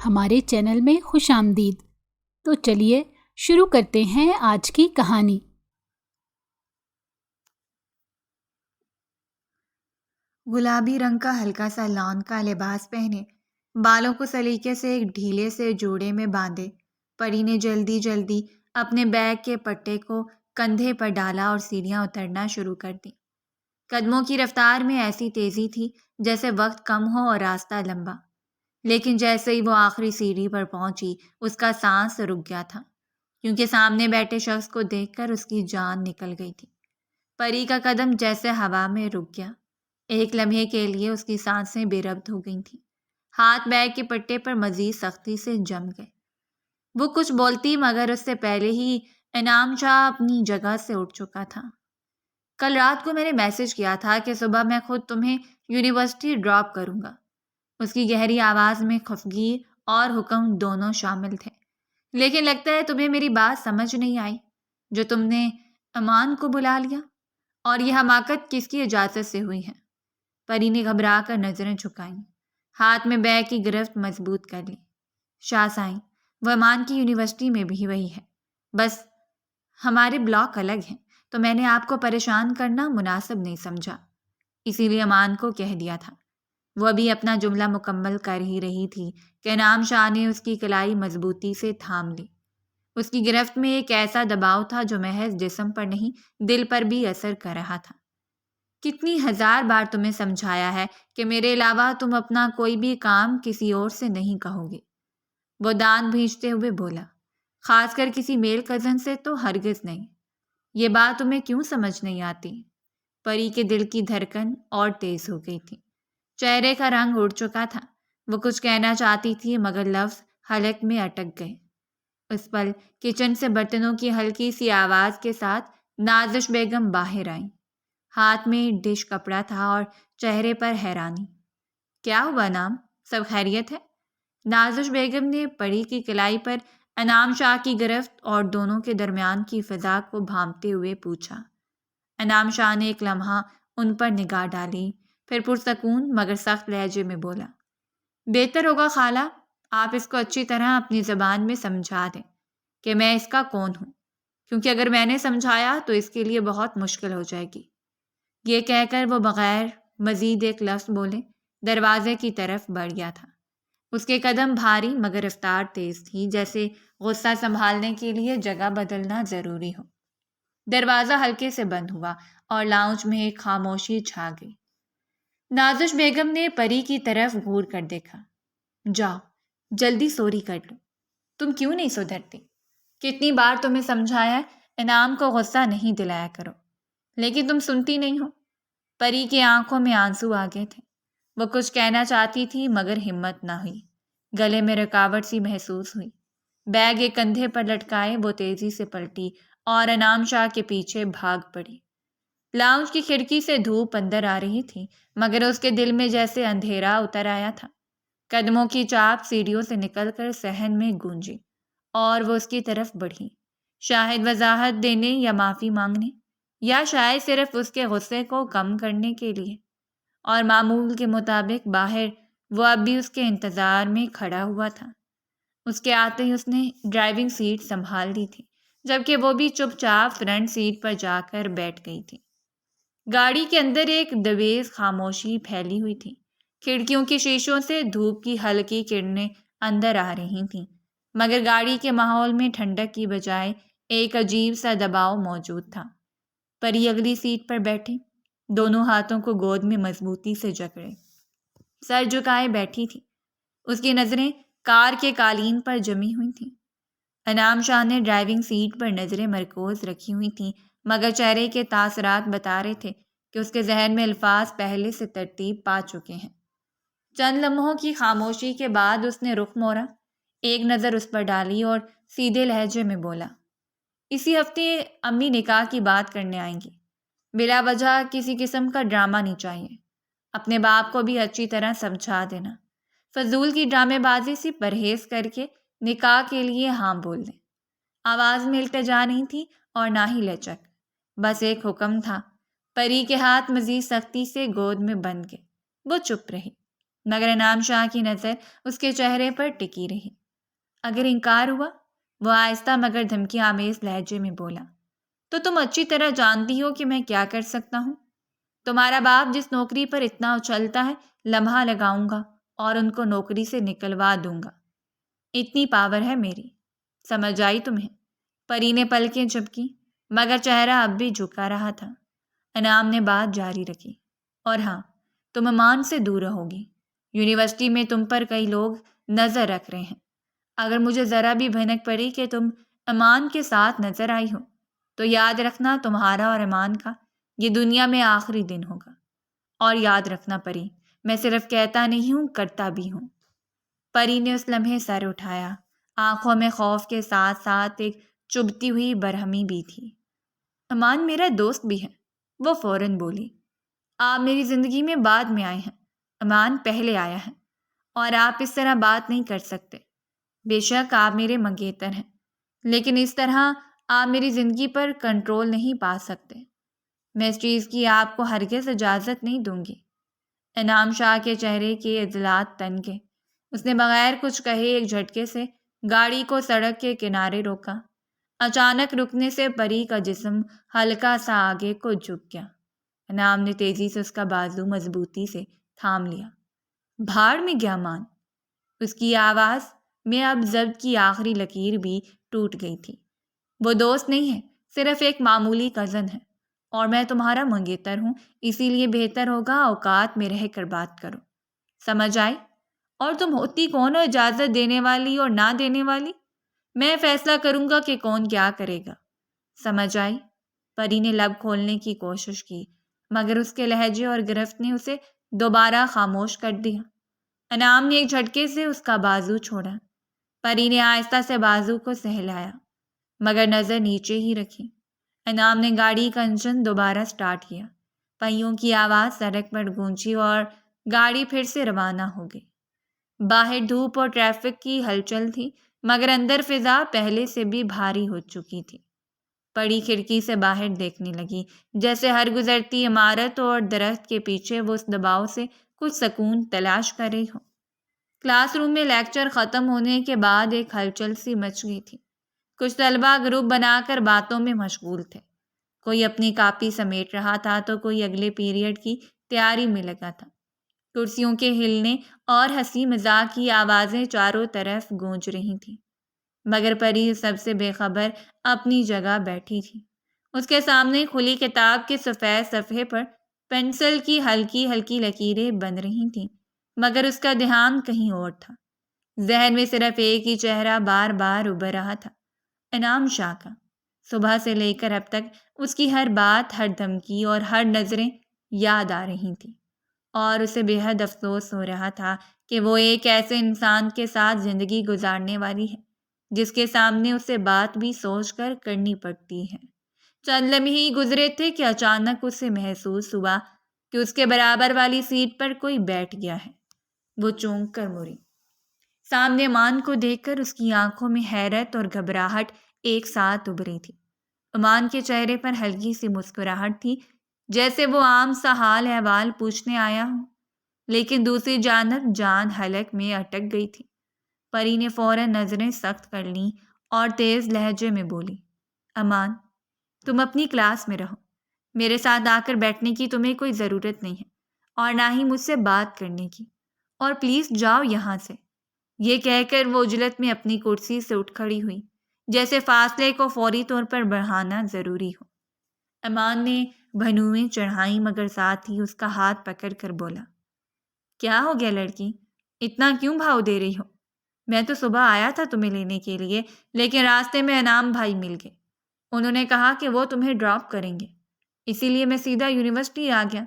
ہمارے چینل میں خوش آمدید۔ تو چلیے شروع کرتے ہیں آج کی کہانی۔ گلابی رنگ کا ہلکا سا لان کا لباس پہنے، بالوں کو سلیقے سے ایک ڈھیلے سے جوڑے میں باندھے، پری نے جلدی جلدی اپنے بیگ کے پٹے کو کندھے پر ڈالا اور سیڑھیاں اترنا شروع کر دی۔ قدموں کی رفتار میں ایسی تیزی تھی جیسے وقت کم ہو اور راستہ لمبا، لیکن جیسے ہی وہ آخری سیڑھی پر پہنچی اس کا سانس رک گیا تھا، کیونکہ سامنے بیٹھے شخص کو دیکھ کر اس کی جان نکل گئی تھی۔ پری کا قدم جیسے ہوا میں رک گیا، ایک لمحے کے لیے اس کی سانسیں بے ربط ہو گئی تھیں، ہاتھ بیگ کے پٹے پر مزید سختی سے جم گئے۔ وہ کچھ بولتی مگر اس سے پہلے ہی انعام شاہ اپنی جگہ سے اٹھ چکا تھا۔ کل رات کو میں نے میسج کیا تھا کہ صبح میں خود تمہیں یونیورسٹی ڈراپ کروں گا۔ اس کی گہری آواز میں خفگی اور حکم دونوں شامل تھے۔ لیکن لگتا ہے تمہیں میری بات سمجھ نہیں آئی، جو تم نے امان کو بلا لیا، اور یہ حماقت کس کی اجازت سے ہوئی ہے؟ پری نے گھبرا کر نظریں جھکائیں، ہاتھ میں بیگ کی گرفت مضبوط کر لی۔ شاہ سائیں، وہ امان کی یونیورسٹی میں بھی وہی ہے، بس ہمارے بلاک الگ ہیں، تو میں نے آپ کو پریشان کرنا مناسب نہیں سمجھا، اسی لیے امان کو کہہ دیا تھا۔ وہ ابھی اپنا جملہ مکمل کر ہی رہی تھی کہ انعام شاہ نے اس کی کلائی مضبوطی سے تھام لی۔ اس کی گرفت میں ایک ایسا دباؤ تھا جو محض جسم پر نہیں دل پر بھی اثر کر رہا تھا۔ کتنی ہزار بار تمہیں سمجھایا ہے کہ میرے علاوہ تم اپنا کوئی بھی کام کسی اور سے نہیں کہو گے، وہ دان بھینچتے ہوئے بولا، خاص کر کسی میل کزن سے تو ہرگز نہیں۔ یہ بات تمہیں کیوں سمجھ نہیں آتی؟ پری کے دل کی دھڑکن اور تیز ہو گئی تھی، چہرے کا رنگ اڑ چکا تھا۔ وہ کچھ کہنا چاہتی تھی مگر لفظ حلق میں اٹک گئے۔ اس پل کچن سے برتنوں کی ہلکی سی آواز کے ساتھ نازش بیگم باہر آئیں، ہاتھ میں ڈش کپڑا تھا اور چہرے پر حیرانی۔ کیا ہوا نام، سب خیریت ہے؟ نازش بیگم نے پری کی کلائی پر انعام شاہ کی گرفت اور دونوں کے درمیان کی فضا کو بھانپتے ہوئے پوچھا۔ انعام شاہ نے ایک لمحہ ان پر نگاہ ڈالی، پھر پرسکون مگر سخت لہجے میں بولا، بہتر ہوگا خالہ آپ اس کو اچھی طرح اپنی زبان میں سمجھا دیں کہ میں اس کا کون ہوں، کیونکہ اگر میں نے سمجھایا تو اس کے لیے بہت مشکل ہو جائے گی۔ یہ کہہ کر وہ بغیر مزید ایک لفظ بولے دروازے کی طرف بڑھ گیا تھا۔ اس کے قدم بھاری مگر رفتار تیز تھی، جیسے غصہ سنبھالنے کے لیے جگہ بدلنا ضروری ہو۔ دروازہ ہلکے سے بند ہوا اور لاؤنج میں ایک خاموشی چھا گئی۔ نازش بیگم نے پری کی طرف گھور کر دیکھا، جاؤ جلدی سوری کر لو، تم کیوں نہیں سدھرتی؟ کتنی بار تمہیں سمجھایا انعام کو غصہ نہیں دلایا کرو، لیکن تم سنتی نہیں ہو۔ پری کی آنکھوں میں آنسو آ گئے تھے، وہ کچھ کہنا چاہتی تھی مگر ہمت نہ ہوئی، گلے میں رکاوٹ سی محسوس ہوئی۔ بیگ ایک کندھے پر لٹکائے وہ تیزی سے پلٹی اور انعام شاہ کے پیچھے بھاگ پڑی۔ لاؤنج کی کھڑکی سے دھوپ اندر آ رہی تھی مگر اس کے دل میں جیسے اندھیرا اتر آیا تھا۔ قدموں کی چاپ سیڑھیوں سے نکل کر صحن میں گونجی اور وہ اس کی طرف بڑھی، شاید وضاحت دینے یا معافی مانگنے، یا شاید صرف اس کے غصے کو کم کرنے کے لیے۔ اور معمول کے مطابق باہر وہ اب بھی اس کے انتظار میں کھڑا ہوا تھا۔ اس کے آتے ہی اس نے ڈرائیونگ سیٹ سنبھال لی تھی، جبکہ وہ بھی چپ چاپ فرنٹ سیٹ پر جا کر بیٹھ گئی تھی۔ گاڑی کے اندر ایک دویز خاموشی پھیلی ہوئی تھی، کھڑکیوں کے شیشوں سے دھوپ کی ہلکی کرنیں اندر آ رہی تھیں مگر گاڑی کے ماحول میں ٹھنڈک کی بجائے ایک عجیب سا دباؤ موجود تھا۔ پری اگلی سیٹ پر بیٹھی، دونوں ہاتھوں کو گود میں مضبوطی سے جکڑے سر جھکائے بیٹھی تھی۔ اس کی نظریں کار کے قالین پر جمی ہوئی تھیں۔ انعام شاہ نے ڈرائیونگ سیٹ پر نظریں مرکوز رکھی ہوئی تھیں مگر چہرے کے تاثرات بتا رہے تھے کہ اس کے ذہن میں الفاظ پہلے سے ترتیب پا چکے ہیں۔ چند لمحوں کی خاموشی کے بعد اس نے رخ موڑا، ایک نظر اس پر ڈالی اور سیدھے لہجے میں بولا، اسی ہفتے امی نکاح کی بات کرنے آئیں گی، بلا وجہ کسی قسم کا ڈرامہ نہیں چاہیے، اپنے باپ کو بھی اچھی طرح سمجھا دینا، فضول کی ڈرامے بازی سے پرہیز کر کے نکاح کے لیے ہاں بول دیں۔ آواز میں التجا نہیں تھی اور نہ ہی لچک، بس ایک حکم تھا۔ پری کے ہاتھ مزید سختی سے گود میں بند گئے، وہ چپ رہی۔ مگر انعام شاہ کی نظر اس کے چہرے پر ٹکی رہی۔ اگر انکار ہوا؟ وہ آہستہ مگر دھمکی آمیز لہجے میں بولا، تو تم اچھی طرح جانتی ہو کہ میں کیا کر سکتا ہوں۔ تمہارا باپ جس نوکری پر اتنا اچھلتا ہے، لمحہ لگاؤں گا اور ان کو نوکری سے نکلوا دوں گا۔ اتنی پاور ہے میری، سمجھ آئی تمہیں؟ پری نے پلکیں جھپکی مگر چہرہ اب بھی جھکا رہا تھا۔ انعام نے بات جاری رکھی، اور ہاں، تم امان سے دور رہو گی۔ یونیورسٹی میں تم پر کئی لوگ نظر رکھ رہے ہیں۔ اگر مجھے ذرا بھی بھنک پڑی کہ تم امان کے ساتھ نظر آئی ہو تو یاد رکھنا تمہارا اور امان کا یہ دنیا میں آخری دن ہوگا۔ اور یاد رکھنا پری، میں صرف کہتا نہیں ہوں، کرتا بھی ہوں۔ پری نے اس لمحے سر اٹھایا، آنکھوں میں خوف کے ساتھ ساتھ ایک چبھتی ہوئی برہمی بھی تھی۔ امان میرا دوست بھی ہے، وہ فوراً بولی۔ آپ میری زندگی میں بعد میں آئے ہیں، امان پہلے آیا ہے، اور آپ اس طرح بات نہیں کر سکتے۔ بے شک آپ میرے منگیتر ہیں، لیکن اس طرح آپ میری زندگی پر کنٹرول نہیں پا سکتے۔ میں اس چیز کی آپ کو ہرگز اجازت نہیں دوں گی۔ انعام شاہ کے چہرے کے عضلات تن گئے۔ اس نے بغیر کچھ کہے ایک جھٹکے سے گاڑی کو سڑک کے کنارے روکا۔ اچانک رکنے سے پری کا جسم ہلکا سا آگے کو جھک گیا۔ انعام نے تیزی سے اس کا بازو مضبوطی سے تھام لیا۔ بھاڑ میں گیا مان۔ اس کی آواز میں اب ضبط کی آخری لکیر بھی ٹوٹ گئی تھی۔ وہ دوست نہیں ہے، صرف ایک معمولی کزن ہے، اور میں تمہارا منگیتر ہوں، اسی لیے بہتر ہوگا اوقات میں رہ کر بات کرو۔ سمجھ آئی؟ اور تم ہوتی کون ہو اجازت دینے والی اور نہ دینے والی؟ میں فیصلہ کروں گا کہ کون کیا کرے گا۔ سمجھ آئی؟ پری نے لب کھولنے کی کوشش کی مگر اس کے لہجے اور گرفت نے اسے دوبارہ خاموش کر دیا۔ انعام نے ایک جھٹکے سے اس کا بازو چھوڑا۔ پری نے آہستہ سے بازو کو سہلایا مگر نظر نیچے ہی رکھی۔ انعام نے گاڑی کا انجن دوبارہ سٹارٹ کیا۔ پہیوں کی آواز سڑک پر گونجی اور گاڑی پھر سے روانہ ہو گئی۔ باہر دھوپ اور ٹریفک کی ہلچل تھی مگر اندر فضا پہلے سے بھی بھاری ہو چکی تھی۔ پری کھڑکی سے باہر دیکھنے لگی، جیسے ہر گزرتی عمارت اور درخت کے پیچھے وہ اس دباؤ سے کچھ سکون تلاش کر رہی ہو۔ کلاس روم میں لیکچر ختم ہونے کے بعد ایک ہلچل سی مچ گئی تھی۔ کچھ طلباء گروپ بنا کر باتوں میں مشغول تھے۔ کوئی اپنی کاپی سمیٹ رہا تھا تو کوئی اگلے پیریڈ کی تیاری میں لگا تھا۔ کرسیوں کے ہلنے اور ہنسی مذاق کی آوازیں چاروں طرف گونج رہی تھیں مگر پری سب سے بے خبر اپنی جگہ بیٹھی تھی۔ اس کے سامنے کھلی کتاب کے سفید صفحے پر پنسل کی ہلکی ہلکی لکیریں بن رہی تھیں مگر اس کا دھیان کہیں اور تھا۔ ذہن میں صرف ایک ہی چہرہ بار بار ابھر رہا تھا، انعام شاہ کا۔ صبح سے لے کر اب تک اس کی ہر بات، ہر دھمکی اور ہر نظریں یاد آ رہی تھیں، اور اسے بے حد افسوس ہو رہا تھا کہ وہ ایک ایسے انسان کے ساتھ زندگی گزارنے والی ہے جس کے سامنے اسے بات بھی سوچ کر کرنی پڑتی ہے۔ چند لمحے ہی گزرے تھے کہ اچانک اسے محسوس ہوا کہ اس کے برابر والی سیٹ پر کوئی بیٹھ گیا ہے۔ وہ چونک کر مڑی۔ سامنے امان کو دیکھ کر اس کی آنکھوں میں حیرت اور گھبراہٹ ایک ساتھ ابھری تھی۔ امان کے چہرے پر ہلکی سی مسکراہٹ تھی، جیسے وہ عام سا حال احوال پوچھنے آیا ہو، لیکن دوسری جانب جان حلق میں اٹک گئی تھی۔ پری نے فوراً نظریں سخت کر لیں اور تیز لہجے میں بولی، امان، تم اپنی کلاس میں رہو، میرے ساتھ آ کر بیٹھنے کی تمہیں کوئی ضرورت نہیں ہے اور نہ ہی مجھ سے بات کرنے کی، اور پلیز جاؤ یہاں سے۔ یہ کہہ کر وہ عجلت میں اپنی کرسی سے اٹھ کھڑی ہوئی، جیسے فاصلے کو فوری طور پر بڑھانا ضروری ہو۔ امان نے بھنویں چڑھائی مگر ساتھ ہی اس کا ہاتھ پکڑ کر بولا، کیا ہو گیا لڑکی، اتنا کیوں بھاؤ دے رہی ہو؟ میں تو صبح آیا تھا تمہیں لینے کے لیے، لیکن راستے میں انعام بھائی مل گئے۔ انہوں نے کہا کہ وہ تمہیں ڈراپ کریں گے، اسی لیے میں سیدھا یونیورسٹی آ گیا۔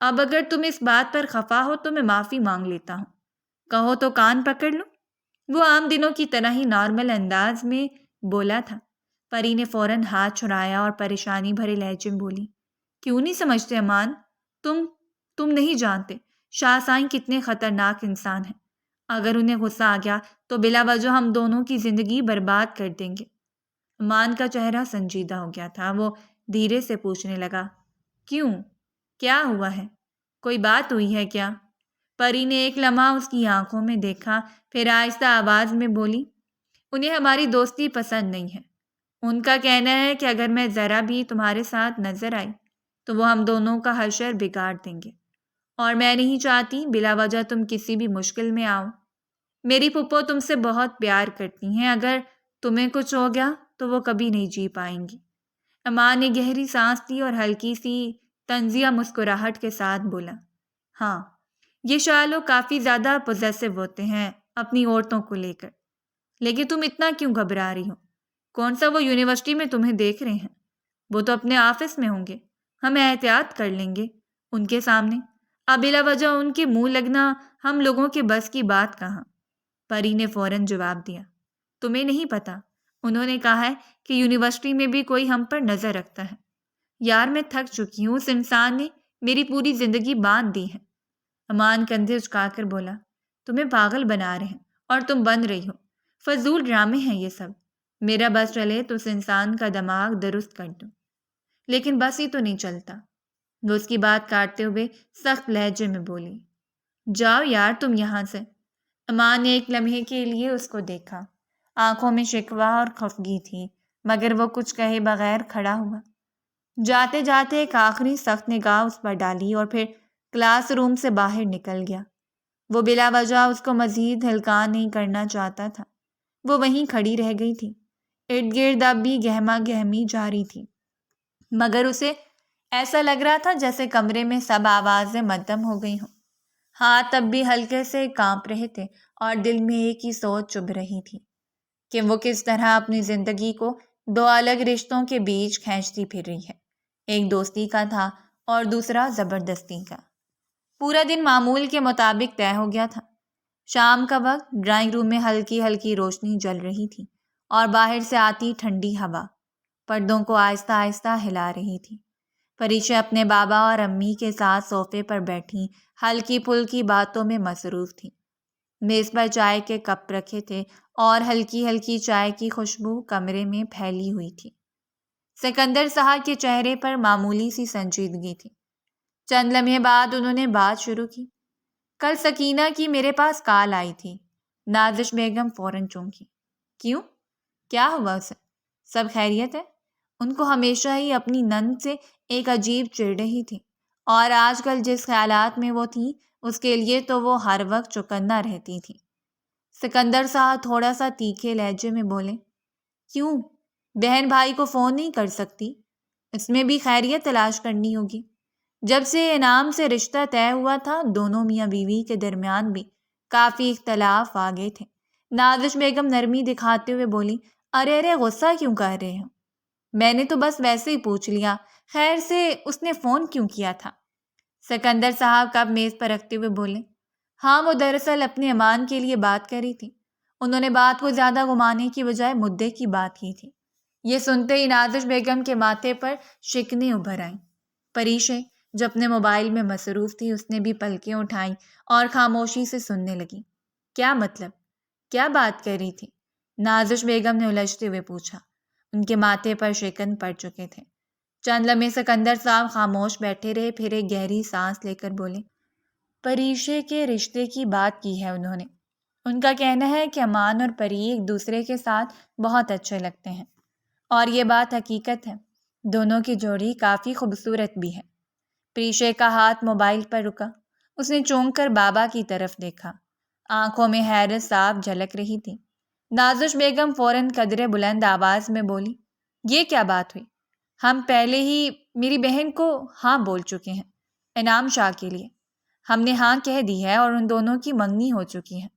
اب اگر تم اس بات پر خفا ہو تو میں معافی مانگ لیتا ہوں، کہو تو کان پکڑ لوں۔ وہ عام دنوں کی طرح ہی نارمل انداز میں بولا تھا۔ پری نے فوراً ہاتھ چھڑایا اور پریشانی بھرے لہجے میں بولی، کیوں نہیں سمجھتے امان؟ تم نہیں جانتے شاہ سائیں کتنے خطرناک انسان ہیں۔ اگر انہیں غصہ آ گیا تو بلا وجہ ہم دونوں کی زندگی برباد کر دیں گے۔ امان کا چہرہ سنجیدہ ہو گیا تھا۔ وہ دھیرے سے پوچھنے لگا، کیوں؟ کیا ہوا ہے؟ کوئی بات ہوئی ہے کیا؟ پری نے ایک لمحہ اس کی آنکھوں میں دیکھا، پھر آہستہ آواز میں بولی، انہیں ہماری دوستی پسند نہیں ہے۔ ان کا کہنا ہے کہ اگر میں ذرا بھی تمہارے ساتھ نظر آئی تو وہ ہم دونوں کا حشر بگاڑ دیں گے، اور میں نہیں چاہتی بلا وجہ تم کسی بھی مشکل میں آؤ۔ میری پھپھو تم سے بہت پیار کرتی ہیں، اگر تمہیں کچھ ہو گیا تو وہ کبھی نہیں جی پائیں گی۔ امان نے گہری سانس لی اور ہلکی سی طنزیہ مسکراہٹ کے ساتھ بولا، ہاں، یہ شاہ لوگ کافی زیادہ پوزیسو ہوتے ہیں اپنی عورتوں کو لے کر، لیکن تم اتنا کیوں گھبرا رہی ہو؟ کون سا وہ یونیورسٹی میں تمہیں دیکھ رہے ہیں؟ وہ تو اپنے آفس میں ہوں گے، ہم احتیاط کر لیں گے ان کے سامنے۔ اب بلا وجہ ان کے منہ لگنا ہم لوگوں کے بس کی بات کہاں۔ پری نے فوراً جواب دیا، تمہیں نہیں پتا، انہوں نے کہا ہے کہ یونیورسٹی میں بھی کوئی ہم پر نظر رکھتا ہے۔ یار میں تھک چکی ہوں، اس انسان نے میری پوری زندگی باندھ دی ہے۔ امان کندھے اچکا کر بولا، تمہیں پاگل بنا رہے ہیں اور تم بن رہی ہو، فضول ڈرامے ہیں یہ سب۔ میرا بس چلے تو اس انسان کا دماغ درست کر دوں، لیکن بس ہی تو نہیں چلتا۔ وہ اس کی بات کاٹتے ہوئے سخت لہجے میں بولی، جاؤ یار تم یہاں سے۔ امان نے ایک لمحے کے لیے اس کو دیکھا، آنکھوں میں شکوہ اور خفگی تھی، مگر وہ کچھ کہے بغیر کھڑا ہوا۔ جاتے جاتے ایک آخری سخت نگاہ اس پر ڈالی اور پھر کلاس روم سے باہر نکل گیا۔ وہ بلا وجہ اس کو مزید ہلکان نہیں کرنا چاہتا تھا۔ وہ وہیں کھڑی رہ گئی تھی، ارد گرد اب بھی گہما گہمی جاری تھی، مگر اسے ایسا لگ رہا تھا جیسے کمرے میں سب آوازیں مدھم ہو گئی ہوں۔ ہاتھ اب بھی ہلکے سے کانپ رہے تھے اور دل میں ایک ہی سوچ چبھ رہی تھی کہ وہ کس طرح اپنی زندگی کو دو الگ رشتوں کے بیچ کھینچتی پھر رہی ہے، ایک دوستی کا تھا اور دوسرا زبردستی کا۔ پورا دن معمول کے مطابق طے ہو گیا تھا۔ شام کا وقت، ڈرائنگ روم میں ہلکی ہلکی روشنی جل رہی تھی اور باہر سے آتی ٹھنڈی ہوا پردوں کو آہستہ آہستہ ہلا رہی تھی۔ پریشا اپنے بابا اور امی کے ساتھ صوفے پر بیٹھی ہلکی پھلکی باتوں میں مصروف تھی۔ میز پر چائے کے کپ رکھے تھے اور ہلکی ہلکی چائے کی خوشبو کمرے میں پھیلی ہوئی تھی۔ سکندر صاحب کے چہرے پر معمولی سی سنجیدگی تھی۔ چند لمحے بعد انہوں نے بات شروع کی، کل سکینہ کی میرے پاس کال آئی تھی۔ نازش بیگم فوراً چونکی، کیوں؟ کیا ہوا اسے؟ سب خیریت ہے؟ ان کو ہمیشہ ہی اپنی نند سے ایک عجیب چڑ رہی تھی، اور آج کل جس خیالات میں وہ تھی اس کے لیے تو وہ ہر وقت چوکنا رہتی تھی۔ سکندر صاحب تھوڑا سا تیکھے لہجے میں بولے، کیوں؟ بہن بھائی کو فون نہیں کر سکتی؟ اس میں بھی خیریت تلاش کرنی ہوگی۔ جب سے انعام سے رشتہ طے ہوا تھا دونوں میاں بیوی کے درمیان بھی کافی اختلاف آ گئے تھے۔ نازش بیگم نرمی دکھاتے ہوئے بولی، ارے ارے غصہ کیوں کر رہے ہو؟ میں نے تو بس ویسے ہی پوچھ لیا، خیر سے اس نے فون کیوں کیا تھا؟ سکندر صاحب کپ میز پر رکھتے ہوئے بولے، ہاں وہ دراصل اپنے امان کے لیے بات کری تھی۔ انہوں نے بات کو زیادہ گھمانے کی بجائے مدعے کی بات کی تھی۔ یہ سنتے ہی نازش بیگم کے ماتھے پر شکنیں ابھر آئیں۔ پریشے جو اپنے موبائل میں مصروف تھی اس نے بھی پلکیں اٹھائیں اور خاموشی سے سننے لگی۔ کیا مطلب؟ کیا بات کر رہی تھی؟ نازش بیگم نے الجھتے ہوئے پوچھا۔ ان کے ماتھے پر شکن پڑ چکے تھے۔ چند لمحے سکندر صاحب خاموش بیٹھے رہے، پھر ایک گہری سانس لے کر بولے، پریشے کے رشتے کی بات کی ہے انہوں نے۔ ان کا کہنا ہے کہ امان اور پری ایک دوسرے کے ساتھ بہت اچھے لگتے ہیں، اور یہ بات حقیقت ہے، دونوں کی جوڑی کافی خوبصورت بھی ہے۔ پریشے کا ہاتھ موبائل پر رکا، اس نے چونک کر بابا کی طرف دیکھا، آنکھوں میں حیرت صاف جھلک رہی تھی۔ نازش بیگم فوراً قدرے بلند آواز میں بولی، یہ کیا بات ہوئی؟ ہم پہلے ہی میری بہن کو ہاں بول چکے ہیں انعام شاہ کے لیے، ہم نے ہاں کہہ دی ہے اور ان دونوں کی منگنی ہو چکی ہے،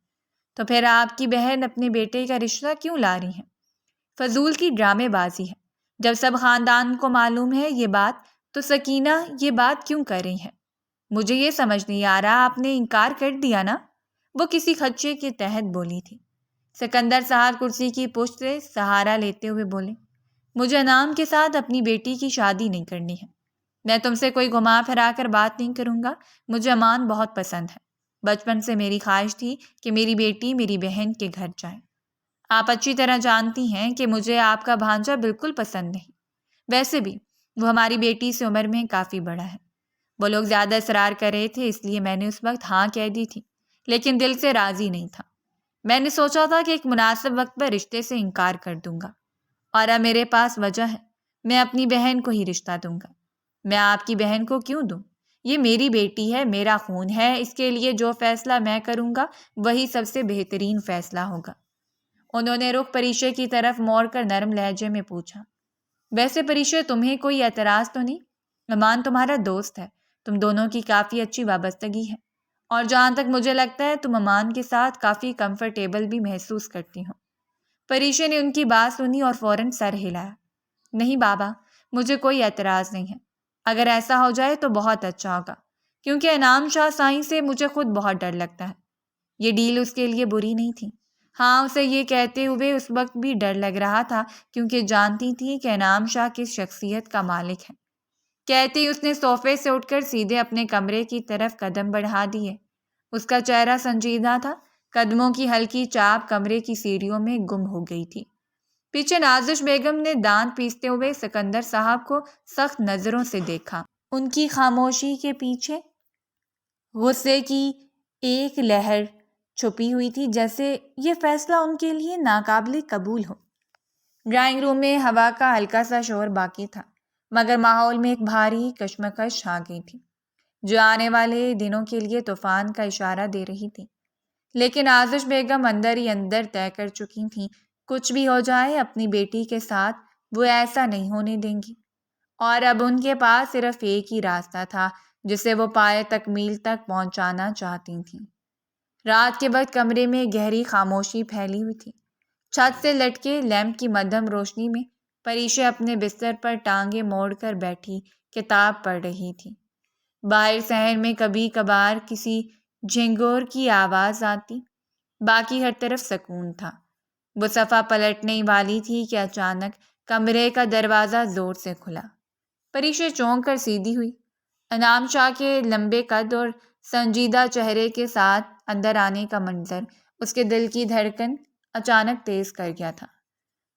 تو پھر آپ کی بہن اپنے بیٹے کا رشتہ کیوں لا رہی ہیں؟ فضول کی ڈرامے بازی ہے، جب سب خاندان کو معلوم ہے یہ بات تو سکینہ یہ بات کیوں کر رہی ہے؟ مجھے یہ سمجھ نہیں آ رہا، آپ نے انکار کر دیا نا؟ وہ کسی خدشے کے تحت بولی تھی۔ سکندر صاحب کرسی کی پشت سے سہارا لیتے ہوئے بولے، مجھے انعام کے ساتھ اپنی بیٹی کی شادی نہیں کرنی ہے۔ میں تم سے کوئی گھما پھرا کر بات نہیں کروں گا، مجھے امان بہت پسند ہے، بچپن سے میری خواہش تھی کہ میری بیٹی میری بہن کے گھر جائے۔ آپ اچھی طرح جانتی ہیں کہ مجھے آپ کا بھانجا بالکل پسند نہیں، ویسے بھی وہ ہماری بیٹی سے عمر میں کافی بڑا ہے، وہ لوگ زیادہ اصرار کر رہے تھے، اس لیے میں نے اس وقت ہاں کہہ دی تھی، لیکن دل سے راضی نہیں تھا۔ میں نے سوچا تھا کہ ایک مناسب وقت پر رشتے سے انکار کر دوں گا، اور اب میرے پاس وجہ ہے، میں اپنی بہن کو ہی رشتہ دوں گا۔ میں آپ کی بہن کو کیوں دوں؟ یہ میری بیٹی ہے، میرا خون ہے، اس کے لیے جو فیصلہ میں کروں گا وہی سب سے بہترین فیصلہ ہوگا۔ انہوں نے رخ پریشے کی طرف موڑ کر نرم لہجے میں پوچھا، ویسے پریشے تمہیں کوئی اعتراض تو نہیں؟ امان تمہارا دوست ہے، تم دونوں کی کافی اچھی وابستگی ہے، اور جہاں تک مجھے لگتا ہے تم امان کے ساتھ کافی کمفرٹیبل بھی محسوس کرتی ہو۔ پریشے نے ان کی بات سنی اور فوراً سر ہلایا۔ نہیں بابا، مجھے کوئی اعتراض نہیں ہے، اگر ایسا ہو جائے تو بہت اچھا ہوگا، کیونکہ انعام شاہ سائیں سے مجھے خود بہت ڈر لگتا ہے۔ یہ ڈیل اس کے لیے بری نہیں تھی۔ ہاں، اسے یہ کہتے ہوئے اس وقت بھی ڈر لگ رہا تھا، کیونکہ جانتی تھی کہ انعام شاہ کس شخصیت کا مالک ہے۔ کہتی اس نے صوفے سے اٹھ کر سیدھے اپنے کمرے کی طرف قدم بڑھا دیے۔ اس کا چہرہ سنجیدہ تھا، قدموں کی ہلکی چاپ کمرے کی سیڑھیوں میں گم ہو گئی تھی۔ پیچھے نازش بیگم نے دانت پیستے ہوئے سکندر صاحب کو سخت نظروں سے دیکھا۔ ان کی خاموشی کے پیچھے غصے کی ایک لہر چھپی ہوئی تھی، جیسے یہ فیصلہ ان کے لیے ناقابل قبول ہو۔ ڈرائنگ روم میں ہوا کا ہلکا سا شور باقی تھا، مگر ماحول میں ایک بھاری کشمکش چھا گئی تھی، جو آنے والے دنوں کے لیے طوفان کا اشارہ دے رہی تھی۔ لیکن آزش بیگم اندر ہی اندر طے کر چکی تھیں، کچھ بھی ہو جائے اپنی بیٹی کے ساتھ وہ ایسا نہیں ہونے دیں گی، اور اب ان کے پاس صرف ایک ہی راستہ تھا جسے وہ پائے تکمیل تک پہنچانا چاہتی تھیں۔ رات کے وقت کمرے میں گہری خاموشی پھیلی ہوئی تھی۔ چھت سے لٹکے لیمپ کی مدھم روشنی میں پریشے اپنے بستر پر ٹانگیں موڑ کر بیٹھی کتاب پڑھ رہی تھی۔ باہر صحن میں کبھی کبھار کسی جھنگور کی آواز آتی، باقی ہر طرف سکون تھا۔ وہ صفحہ پلٹنے والی تھی کہ اچانک کمرے کا دروازہ زور سے کھلا۔ پریشے چونک کر سیدھی ہوئی۔ انعام شاہ کے لمبے قد اور سنجیدہ چہرے کے ساتھ اندر آنے کا منظر اس کے دل کی دھڑکن اچانک تیز کر گیا تھا۔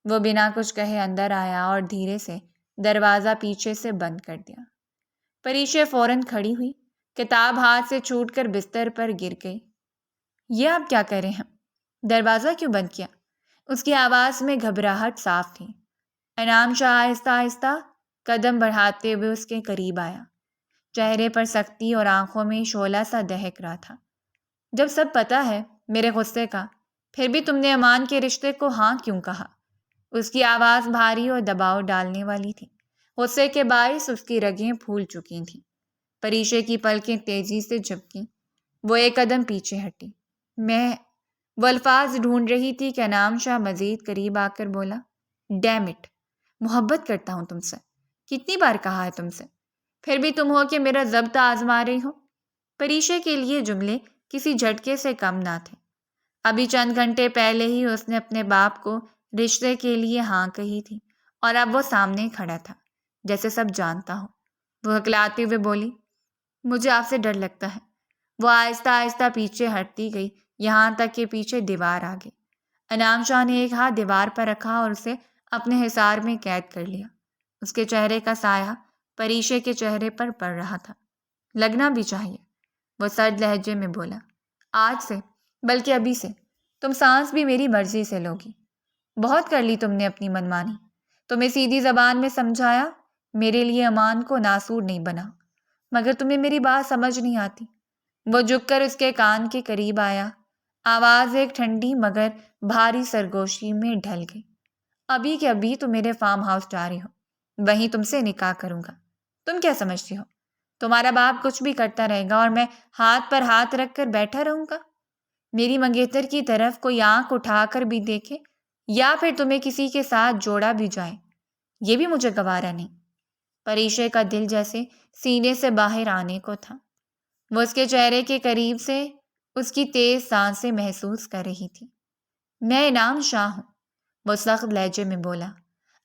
وہ بنا کچھ کہے اندر آیا اور دھیرے سے دروازہ پیچھے سے بند کر دیا۔ پریشے فوراً کھڑی ہوئی، کتاب ہاتھ سے چھوٹ کر بستر پر گر گئی۔ یہ آپ کیا کر رہے ہیں؟ دروازہ کیوں بند کیا؟ اس کی آواز میں گھبراہٹ صاف تھی۔ انعام شاہ آہستہ آہستہ قدم بڑھاتے ہوئے اس کے قریب آیا۔ چہرے پر سختی اور آنکھوں میں شعلہ سا دہک رہا تھا۔ جب سب پتہ ہے میرے غصے کا، پھر بھی تم نے امان کے رشتے کو ہاں کیوں کہا؟ اس کی آواز بھاری اور دباؤ ڈالنے والی تھی۔ غصے کے باعث اس کی رگیں پھول چکی تھیں۔ پریشے کی پلکیں تیزی سے جھپکیں۔ وہ ایک قدم پیچھے ہٹی۔ وہ الفاظ ڈھونڈ رہی تھی کہ انعام شاہ مزید قریب آ کر بولا، ڈیم اٹ، محبت کرتا ہوں تم سے، کتنی بار کہا ہے تم سے، پھر بھی تم ہو کہ میرا ضبط آزما رہی ہو۔ پریشے کے لیے جملے کسی جھٹکے سے کم نہ تھے۔ ابھی چند گھنٹے پہلے ہی اس نے اپنے باپ کو رشتے کے لیے ہاں کہی تھی، اور اب وہ سامنے کھڑا تھا جیسے سب جانتا ہو۔ وہ ہکلاتے ہوئے بولی، مجھے آپ سے ڈر لگتا ہے۔ وہ آہستہ آہستہ پیچھے ہٹتی گئی، یہاں تک کہ پیچھے دیوار آ گئی۔ انعام شاہ نے ایک ہاتھ دیوار پر رکھا اور اسے اپنے حصار میں قید کر لیا۔ اس کے چہرے کا سایہ پریشے کے چہرے پر پڑ رہا تھا۔ لگنا بھی چاہیے، وہ سرد لہجے میں بولا، آج سے، بلکہ ابھی سے، تم سانس بھی میری مرضی سے لوگی۔ بہت کر لی تم نے اپنی منمانی، تمہیں سیدھی زبان میں سمجھایا، میرے لیے امان کو ناسور نہیں بنا، مگر تمہیں میری بات سمجھ نہیں آتی۔ وہ جھک کر اس کے کان کے قریب آیا، آواز ایک ٹھنڈی مگر بھاری سرگوشی میں ڈھل گئی۔ ابھی کہ ابھی تم میرے فارم ہاؤس جا رہی ہو، وہیں تم سے نکاح کروں گا۔ تم کیا سمجھتی ہو تمہارا باپ کچھ بھی کرتا رہے گا اور میں ہاتھ پر ہاتھ رکھ کر بیٹھا رہوں گا؟ میری منگیتر کی طرف کوئی آنکھ اٹھا کر بھی دیکھے، یا پھر تمہیں کسی کے ساتھ جوڑا بھی جائے، یہ بھی مجھے گوارا نہیں۔ پریشے کا دل جیسے سینے سے باہر آنے کو تھا۔ وہ اس کے چہرے کے قریب سے اس کی تیز سانسیں محسوس کر رہی تھی۔ میں انعام شاہ ہوں، وہ سخت لہجے میں بولا،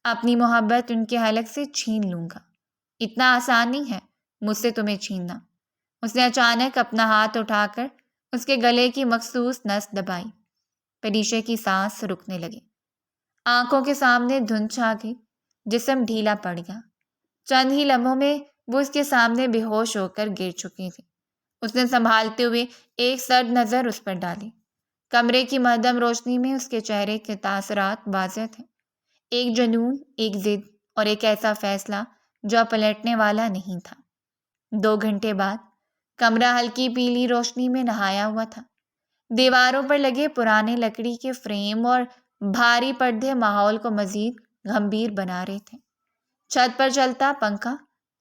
اپنی محبت ان کے حلق سے چھین لوں گا، اتنا آسان نہیں ہے مجھ سے تمہیں چھیننا۔ اس نے اچانک اپنا ہاتھ اٹھا کر اس کے گلے کی مخصوص نس دبائی۔ پریشے کی سانس رکنے لگی، آنکھوں کے سامنے دھند چھا گئی، جسم ڈھیلا پڑ گیا۔ چند ہی لمحوں میں وہ اس کے سامنے بے ہوش ہو کر گر چکی تھی۔ اس نے سنبھالتے ہوئے ایک سرد نظر اس پر ڈالی۔ کمرے کی مدھم روشنی میں اس کے چہرے کے تاثرات واضح تھے، ایک جنون، ایک ضد اور ایک ایسا فیصلہ جو پلٹنے والا نہیں تھا۔ 2 گھنٹے بعد کمرہ ہلکی پیلی روشنی میں نہایا ہوا تھا۔ دیواروں پر لگے پرانے لکڑی کے فریم اور بھاری پردے ماحول کو مزید گمبھیر بنا رہے تھے۔ چھت پر چلتا پنکھا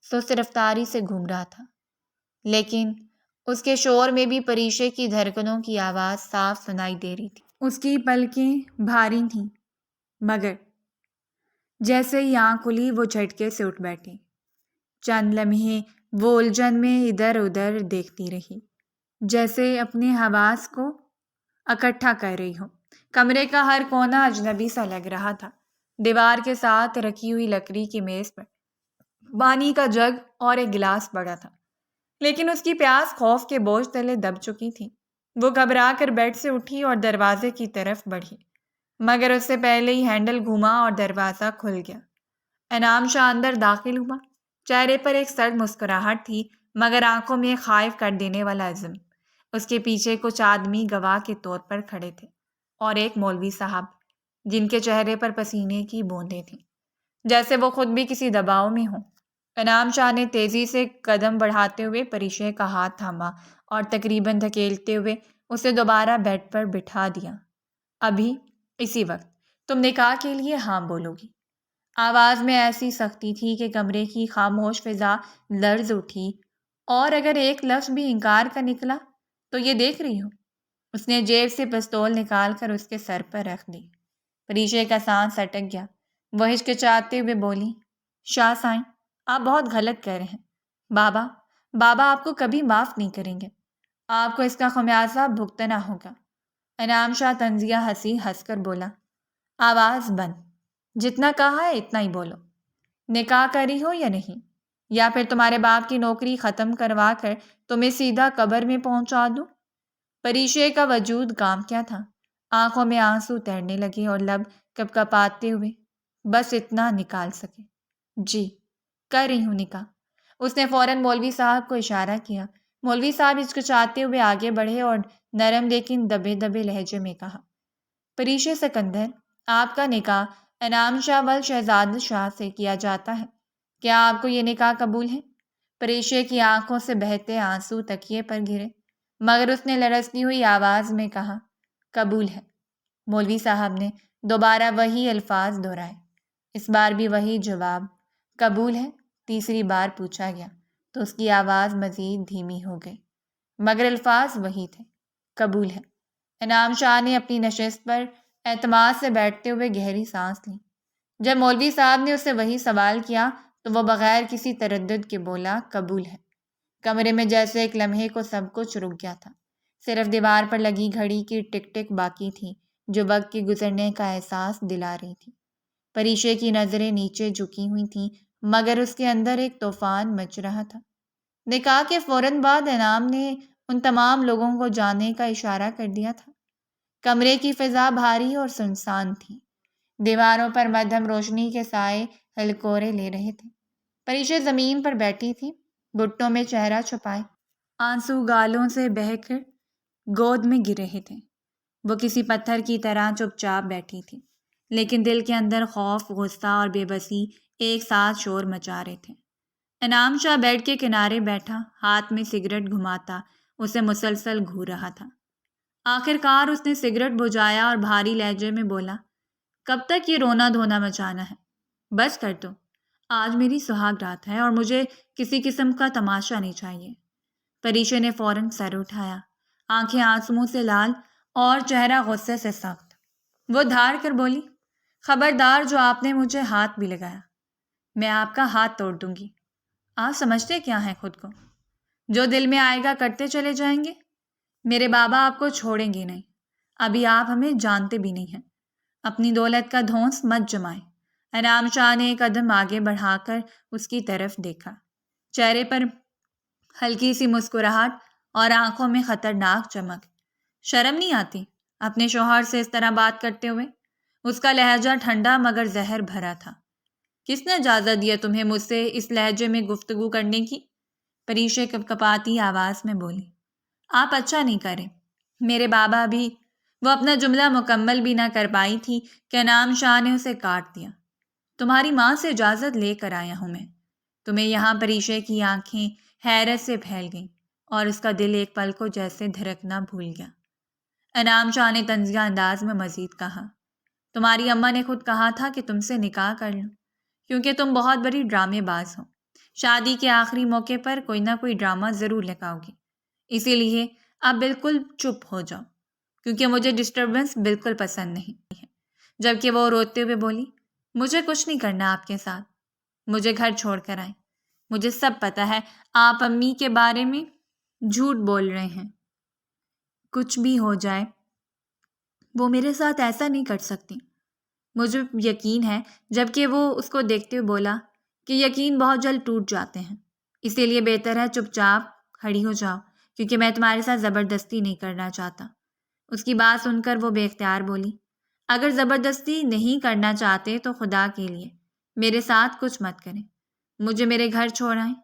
سست رفتاری سے گھوم رہا تھا، لیکن اس کے شور میں بھی پریشے کی دھڑکنوں کی آواز صاف سنائی دے رہی تھی۔ اس کی پلکیں بھاری تھیں، مگر جیسے ہی آنکھ کھلی وہ جھٹکے سے اٹھ بیٹھی۔ چند لمحے وہ الجھن میں ادھر ادھر دیکھتی رہی، جیسے اپنے حواس کو اکٹھا کر رہی ہو۔ کمرے کا ہر کونا اجنبی سا لگ رہا تھا۔ دیوار کے ساتھ رکھی ہوئی لکڑی کی میز پر پانی کا جگ اور ایک گلاس پڑا تھا، لیکن اس کی پیاس خوف کے بوجھ تلے دب چکی تھی۔ وہ گھبرا کر بیڈ سے اٹھی اور دروازے کی طرف بڑھی، مگر اس سے پہلے ہی ہینڈل گھوما اور دروازہ کھل گیا۔ انعام شاہ اندر داخل ہوا۔ چہرے پر ایک سرد مسکراہٹ تھی، مگر آنکھوں میں ایک خائف کر دینے والا عزم۔ اس کے پیچھے کچھ آدمی گواہ کے طور پر کھڑے تھے، اور ایک مولوی صاحب جن کے چہرے پر پسینے کی بوندیں تھیں، جیسے وہ خود بھی کسی دباؤ میں ہوں۔ انعام شاہ نے تیزی سے قدم بڑھاتے ہوئے پریشے کا ہاتھ تھاما اور تقریباً دھکیلتے ہوئے اسے دوبارہ بیڈ پر بٹھا دیا۔ ابھی اسی وقت تم نکاح کے لیے ہاں بولو گی؟ آواز میں ایسی سختی تھی کہ کمرے کی خاموش فضا لرز اٹھی، اور اگر ایک لفظ بھی انکار کا نکلا تو یہ دیکھ رہی ہو۔ اس نے جیب سے پستول نکال کر اس کے سر پر رکھ دی۔ پریشے کا سانس اٹک گیا۔ وہ ہچکچاتے ہوئے بولی، شاہ سائیں، آپ بہت غلط کر رہے ہیں۔ بابا آپ کو کبھی معاف نہیں کریں گے۔ آپ کو اس کا خمیازہ بھگتنا ہوگا۔ انعام شاہ طنزیہ ہنس کر بولا، آواز بند، جتنا کہا ہے اتنا ہی بولو۔ نکاح کری ہو یا نہیں، یا پھر تمہارے باپ کی نوکری ختم کروا کر تمہیں سیدھا قبر میں پہنچا دوں؟ پریشے کا وجود کام کیا تھا۔ آنکھوں میں آنسو تیرنے لگے اور لب کپکپاتے ہوئے بس اتنا نکال سکے، جی کر رہی ہوں نکاح۔ اس نے فوراً مولوی صاحب کو اشارہ کیا۔ مولوی صاحب ہچکچاتے ہوئے آگے بڑھے اور نرم لیکن دبے دبے لہجے میں کہا، پریشے سکندر، آپ کا نکاح انعام شاہ ول شہزاد شاہ سے کیا جاتا ہے۔ کیا آپ کو یہ نکاح قبول ہے؟ پریشے کی آنکھوں سے بہتے آنسو تکیے پر گرے، مگر اس نے لرزتی ہوئی آواز میں کہا، قبول ہے۔ مولوی صاحب نے دوبارہ وہی الفاظ دہرائے۔ اس بار بھی وہی جواب، قبول ہے۔ تیسری بار پوچھا گیا تو اس کی آواز مزید دھیمی ہو گئی، مگر الفاظ وہی تھے، قبول ہے۔ انعام شاہ نے اپنی نشست پر اعتماد سے بیٹھتے ہوئے گہری سانس لی۔ جب مولوی صاحب نے اس سے وہی سوال کیا تو وہ بغیر کسی تردد کے بولا، قبول ہے۔ کمرے میں جیسے ایک لمحے کو سب کچھ رک گیا تھا، صرف دیوار پر لگی گھڑی کی ٹک ٹک باقی تھی جو وقت کے گزرنے کا احساس دلا رہی تھی۔ پریشے کی نظریں نیچے جھکی ہوئی تھیں، مگر اس کے اندر ایک طوفان مچ رہا تھا۔ نکاح کے فوراً بعد انعام نے ان تمام لوگوں کو جانے کا اشارہ کر دیا تھا۔ کمرے کی فضا بھاری اور سنسان تھی۔ دیواروں پر مدھم روشنی کے سائے ہلکورے لے رہے تھے۔ پریشے زمین پر بیٹھی تھی، گھٹنوں میں چہرہ چھپائے، آنسو گالوں سے بہہ کر گود میں گر رہے تھے۔ وہ کسی پتھر کی طرح چپ چاپ بیٹھی تھی، لیکن دل کے اندر خوف، غصہ اور بے بسی ایک ساتھ شور مچا رہے تھے۔ انعام شاہ بیڈ کے کنارے بیٹھا، ہاتھ میں سگریٹ گھماتا اسے مسلسل گھور رہا تھا۔ آخر کار اس نے سگریٹ بجھایا اور بھاری لہجے میں بولا، کب تک یہ رونا دھونا مچانا ہے؟ بس کر دو۔ آج میری سہاگ رات ہے اور مجھے کسی قسم کا تماشا نہیں چاہیے۔ پریشے نے فوراً سر اٹھایا، آنکھیں آنسوؤں سے لال اور چہرہ غصے سے سخت۔ وہ دھاڑ کر بولی، خبردار جو آپ نے مجھے ہاتھ بھی لگایا، میں آپ کا ہاتھ توڑ دوں گی۔ آپ سمجھتے کیا ہیں خود کو؟ جو دل میں آئے گا کرتے چلے جائیں گے۔ میرے بابا آپ کو چھوڑیں گے نہیں۔ ابھی آپ ہمیں جانتے بھی نہیں ہیں۔ اپنی دولت کا دھونس مت جمائیں۔ انعام شاہ نے ایک قدم آگے بڑھا کر اس کی طرف دیکھا، چہرے پر ہلکی سی مسکراہٹ اور آنکھوں میں خطرناک چمک۔ شرم نہیں آتی اپنے شوہر سے اس طرح بات کرتے ہوئے؟ اس کا لہجہ ٹھنڈا مگر زہر بھرا تھا۔ کس نے اجازت دیا تمہیں مجھ سے اس لہجے میں گفتگو کرنے کی؟ پریشے کپکپاتی آواز میں بولی۔ آپ اچھا نہیں کریں، میرے بابا بھی۔ وہ اپنا جملہ مکمل بھی نہ کر پائی تھی کہ انعام شاہ نے اسے کاٹ دیا۔ تمہاری ماں سے اجازت لے کر آیا ہوں میں تمہیں یہاں۔ پریشے کی آنکھیں حیرت سے پھیل گئیں اور اس کا دل ایک پل کو جیسے دھڑکنا بھول گیا۔ انعام شاہ نے طنزیہ انداز میں مزید کہا، تمہاری اماں نے خود کہا تھا کہ تم سے نکاح کر لوں، کیونکہ تم بہت بڑی ڈرامے باز ہو۔ شادی کے آخری موقع پر کوئی نہ کوئی ڈرامہ ضرور لگاؤ گی، اسی لیے اب بالکل چپ ہو جاؤ، کیونکہ مجھے ڈسٹربنس بالکل پسند نہیں ہے۔ جبکہ وہ روتے ہوئے بولی، مجھے کچھ نہیں کرنا آپ کے ساتھ، مجھے گھر چھوڑ کر آئیں۔ مجھے سب پتہ ہے آپ امی کے بارے میں جھوٹ بول رہے ہیں۔ کچھ بھی ہو جائے وہ میرے ساتھ ایسا نہیں کر سکتی، مجھے یقین ہے۔ جبکہ وہ اس کو دیکھتے ہوئے بولا کہ یقین بہت جلد ٹوٹ جاتے ہیں، اسی لیے بہتر ہے چپ چاپ کھڑی ہو جاؤ، کیونکہ میں تمہارے ساتھ زبردستی نہیں کرنا چاہتا۔ اس کی بات سن کر وہ بے اختیار بولی، اگر زبردستی نہیں کرنا چاہتے تو خدا کے لیے میرے ساتھ کچھ مت کریں، مجھے میرے گھر چھوڑ آئیں۔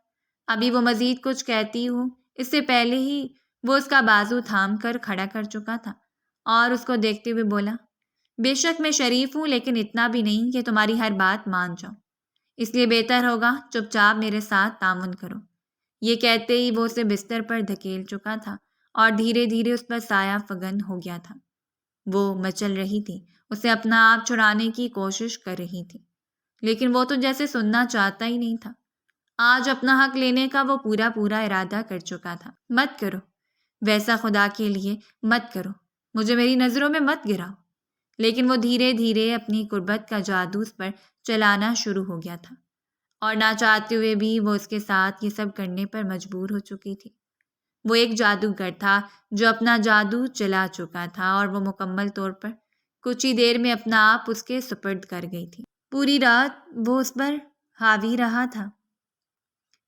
ابھی وہ مزید کچھ کہتی ہوں اس سے پہلے ہی وہ اس کا بازو تھام کر کھڑا کر چکا تھا اور اس کو دیکھتے ہوئے بولا، بے شک میں شریف ہوں، لیکن اتنا بھی نہیں کہ تمہاری ہر بات مان جاؤں، اس لیے بہتر ہوگا چپ چاپ میرے ساتھ تعاون کرو۔ یہ کہتے ہی وہ اسے بستر پر دھکیل چکا تھا اور دھیرے دھیرے اس پر سایہ فگن ہو گیا تھا۔ وہ مچل رہی تھی، اسے اپنا آپ چھڑانے کی کوشش کر رہی تھی، لیکن وہ تو جیسے سننا چاہتا ہی نہیں تھا۔ آج اپنا حق لینے کا وہ پورا ارادہ کر چکا تھا۔ مت کرو ویسا، خدا کے لیے مت کرو، مجھے میری نظروں میں مت گراؤ۔ لیکن وہ دھیرے دھیرے اپنی قربت کا جادو اس پر چلانا شروع ہو گیا تھا، اور نہ چاہتے ہوئے بھی وہ اس کے ساتھ یہ سب کرنے پر مجبور ہو چکی تھی۔ وہ ایک جادوگر تھا جو اپنا جادو چلا چکا تھا، اور وہ مکمل طور پر کچھ ہی دیر میں اپنا آپ اس کے سپرد کر گئی تھی۔ پوری رات وہ اس پر حاوی رہا تھا،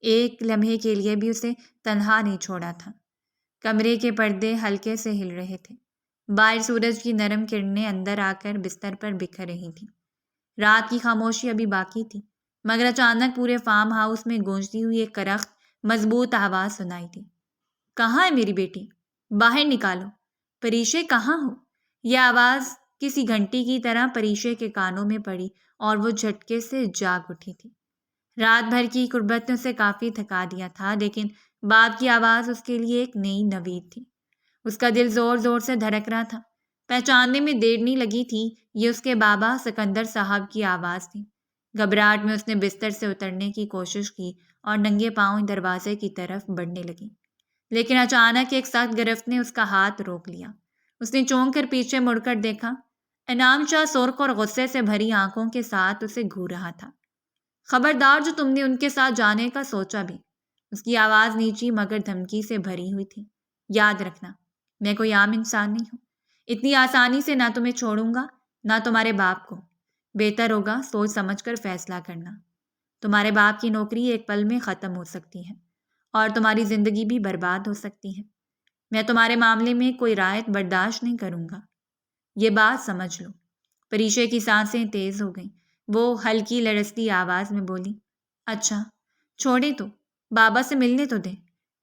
ایک لمحے کے لیے بھی اسے تنہا نہیں چھوڑا تھا۔ کمرے کے پردے ہلکے سے ہل رہے تھے، باہر سورج کی نرم کرنیں اندر آ کر بستر پر بکھر رہی تھیں۔ رات کی خاموشی ابھی باقی تھی، مگر اچانک پورے فارم ہاؤس میں گونجتی ہوئی ایک کرخت مضبوط آواز سنائی دی، کہاں ہے میری بیٹی؟ باہر نکالو، پریشے کہاں ہو؟ یہ آواز کسی گھنٹی کی طرح پریشے کے کانوں میں پڑی اور وہ جھٹکے سے جاگ اٹھی تھی۔ رات بھر کی قربت نے اسے کافی تھکا دیا تھا، لیکن بعد کی آواز اس کے لیے ایک نئی نوید تھی۔ اس کا دل زور زور سے دھڑک رہا تھا۔ پہچاننے میں دیر نہیں لگی تھی، یہ اس کے بابا سکندر صاحب کی آواز تھی۔ گھبراہٹ میں اس نے بستر سے اترنے کی کوشش کی اور ننگے پاؤں دروازے کی طرف بڑھنے لگی، لیکن اچانک ایک سخت گرفت نے اس کا ہاتھ روک لیا۔ اس نے چونک کر پیچھے مڑ کر دیکھا، انعام شاہ سرخ اور غصے سے بھری آنکھوں کے ساتھ اسے گھور رہا تھا۔ خبردار جو تم نے ان کے ساتھ جانے کا سوچا بھی۔ اس کی آواز نیچی مگر دھمکی سے بھری ہوئی تھی۔ یاد رکھنا، میں کوئی عام انسان نہیں ہوں، اتنی آسانی سے نہ تمہیں چھوڑوں گا نہ تمہارے باپ کو۔ بہتر ہوگا سوچ سمجھ کر فیصلہ کرنا۔ تمہارے باپ کی نوکری ایک پل میں ختم ہو سکتی ہے اور تمہاری زندگی بھی برباد ہو سکتی ہے۔ میں تمہارے معاملے میں کوئی رعایت برداشت نہیں کروں گا، یہ بات سمجھ لو۔ پریشے کی سانسیں تیز ہو گئیں، وہ ہلکی لرزتی آواز میں بولی، اچھا چھوڑے تو، بابا سے ملنے تو دیں،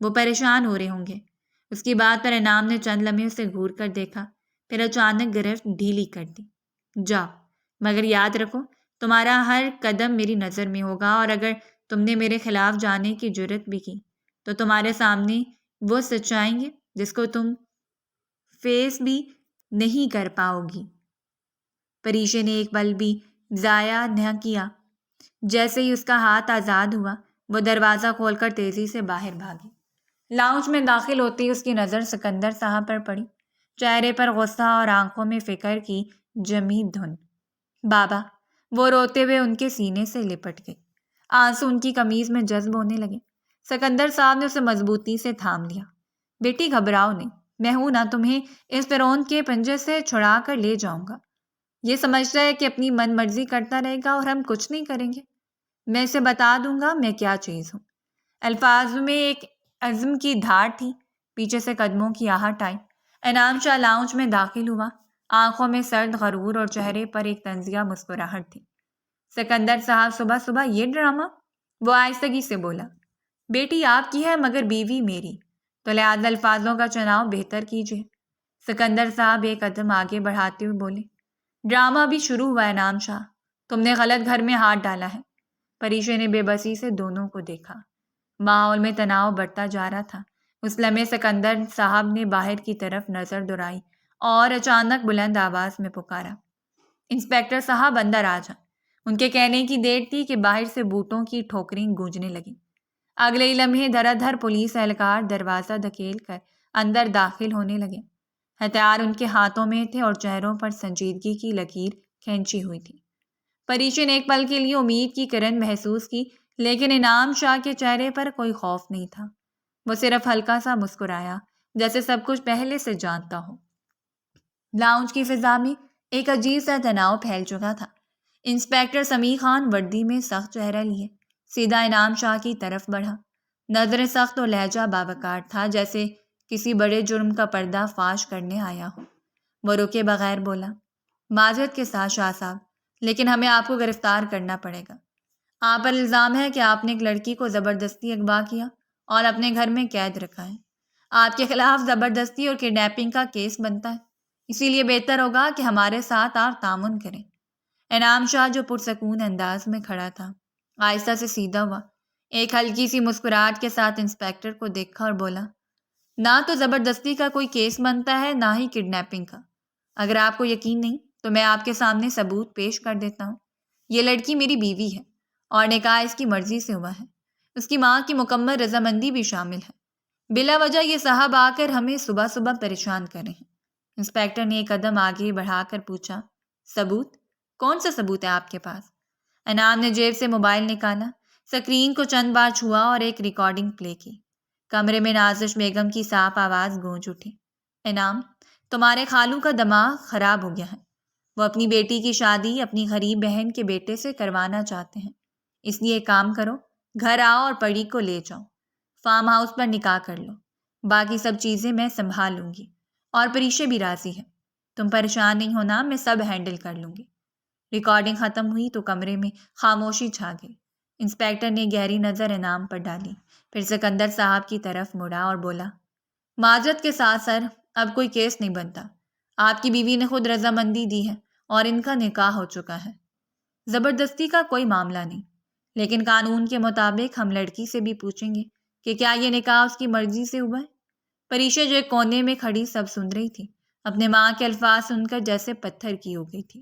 وہ پریشان ہو رہے ہوں گے۔ اس کی بات پر انعام نے چند لمحے اسے گھور کر دیکھا، پھر اچانک گرفت ڈھیلی کر دی۔ جاؤ، مگر یاد رکھو تمہارا ہر قدم میری نظر میں ہوگا، اور اگر تم نے میرے خلاف جانے کی جرت بھی کی تو تمہارے سامنے وہ سچائیں گے جس کو تم فیس بھی نہیں کر پاؤ گی۔ پریشے نے ایک پل بھی ضائع نہ کیا۔ جیسے ہی اس کا ہاتھ آزاد ہوا، وہ دروازہ کھول کر تیزی سے باہر بھاگی۔ لاؤنج میں داخل ہوتی ہی اس کی نظر سکندر صاحب پر پڑی، چہرے پر غصہ اور آنکھوں میں فکر کی جمی دھن۔ بابا، وہ روتے ہوئے ان کے سینے سے لپٹ گئی، آنسو ان کی قمیض میں جذب ہونے لگے۔ سکندر صاحب نے اسے مضبوطی سے تھام لیا۔ بیٹی گھبراؤ نہیں، میں ہوں نا، تمہیں اس فرعون کے پنجے سے چھڑا کر لے جاؤں گا۔ یہ سمجھتا ہے کہ اپنی من مرضی کرتا رہے گا اور ہم کچھ نہیں کریں گے۔ میں اسے بتا دوں گا میں کیا چیز ہوں۔ الفاظ میں ایک عزم کی دھاڑ تھی، پیچھے سے قدموں کی آہٹ آئی۔ انعام شاہ لاؤنج میں داخل ہوا، آنکھوں میں سرد غرور اور چہرے پر ایک طنزیہ مسکراہٹ تھی۔ سکندر صاحب صبح صبح یہ ڈرامہ؟ وہ آہستگی سے بولا۔ بیٹی آپ کی ہے مگر بیوی میری، تو لہٰذا الفاظوں کا چناؤ بہتر کیجیے۔ سکندر صاحب ایک قدم آگے بڑھاتے ہوئے بولے۔ ڈرامہ بھی شروع ہوا ہے انعام شاہ، تم نے غلط گھر میں ہاتھ ڈالا ہے۔ پریشے نے بے بسی سے دونوں کو دیکھا۔ ماحول میں تناؤ بڑھتا جا رہا تھا۔ اس لمحے سکندر صاحب نے باہر کی طرف نظر دوڑائی اور اچانک بلند آواز میں پکارا، انسپکٹر صاحب اندر آ جائیں۔ ان کے کہنے کی دیر تھی کہ باہر سے بوٹوں کی ٹھوکریں گونجنے لگیں۔ اگلے ہی لمحے دھڑا دھڑ پولیس اہلکار دروازہ دھکیل کر اندر داخل ہونے لگے۔ ہتھیار ان کے ہاتھوں میں تھے اور چہروں پر سنجیدگی کی لکیر کھینچی ہوئی تھی۔ پریشے نے ایک پل کے لیے امید کی کرن محسوس کی، لیکن انعام شاہ کے چہرے پر کوئی خوف نہیں تھا۔ وہ صرف ہلکا سا مسکرایا، جیسے سب کچھ پہلے سے جانتا ہو۔ لاؤنج کی فضا میں ایک عجیب سا تناؤ پھیل چکا تھا۔ انسپکٹر سمیع خان وردی میں سخت چہرہ لیے سیدھا انعام شاہ کی طرف بڑھا۔ نظریں سخت اور لہجہ باوقار تھا، جیسے کسی بڑے جرم کا پردہ فاش کرنے آیا ہو۔ وہ رکے بغیر بولا، معذرت کے ساتھ شاہ صاحب، لیکن ہمیں آپ کو گرفتار کرنا پڑے گا۔ آپ پر الزام ہے کہ آپ نے ایک لڑکی کو زبردستی اغوا کیا اور اپنے گھر میں قید رکھا ہے۔ آپ کے خلاف زبردستی اور کڈنیپنگ کا کیس بنتا ہے، اسی لیے بہتر ہوگا کہ ہمارے ساتھ آپ تعاون کریں۔ انعام شاہ جو پرسکون انداز میں کھڑا تھا آہستہ سے سیدھا ہوا، ایک ہلکی سی مسکراہٹ کے ساتھ انسپکٹر کو دیکھا اور بولا، نہ تو زبردستی کا کوئی کیس بنتا ہے، نہ ہی کڈنیپنگ کا۔ اگر آپ کو یقین نہیں تو میں آپ کے سامنے ثبوت پیش کر دیتا ہوں۔ یہ لڑکی میری بیوی ہے اور نکاح اس کی مرضی سے ہوا ہے۔ اس کی ماں کی مکمل رضامندی بھی شامل ہے۔ بلا وجہ یہ صاحب آ کر ہمیں صبح صبح پریشان کر رہے ہیں۔ انسپکٹر نے ایک قدم آگے بڑھا کر پوچھا، ثبوت؟ کون سا ثبوت ہے آپ کے پاس؟ انعام نے جیب سے موبائل نکالا، سکرین کو چند بار چھوا اور ایک ریکارڈنگ پلے کی۔ کمرے میں نازش بیگم کی صاف آواز گونج اٹھی، انعام، تمہارے خالو کا دماغ خراب ہو گیا ہے۔ وہ اپنی بیٹی کی شادی اپنی غریب بہن کے بیٹے سے کروانا چاہتے ہیں۔ اس لیے ایک کام کرو، گھر آؤ اور پری کو لے جاؤ، فارم ہاؤس پر نکاح کر لو۔ باقی سب چیزیں میں سنبھال لوں گی، اور پریشے بھی راضی ہے۔ تم پریشان نہیں ہونا، میں سب ہینڈل کر لوں گی۔ ریکارڈنگ ختم ہوئی تو کمرے میں خاموشی چھا گئی۔ انسپکٹر نے گہری نظر انعام پر ڈالی، پھر سکندر صاحب کی طرف مڑا اور بولا، معذرت کے ساتھ سر، اب کوئی کیس نہیں بنتا۔ آپ کی بیوی نے خود رضامندی دی ہے اور ان کا نکاح ہو چکا ہے۔ زبردستی کا کوئی معاملہ نہیں، لیکن قانون کے مطابق ہم لڑکی سے بھی پوچھیں گے کہ کیا یہ نکاح اس کی مرضی سے ہوا ہے۔ پریشا جو ایک کونے میں کھڑی سب سن رہی تھی، اپنے ماں کے الفاظ سن کر جیسے پتھر کی ہو گئی تھی۔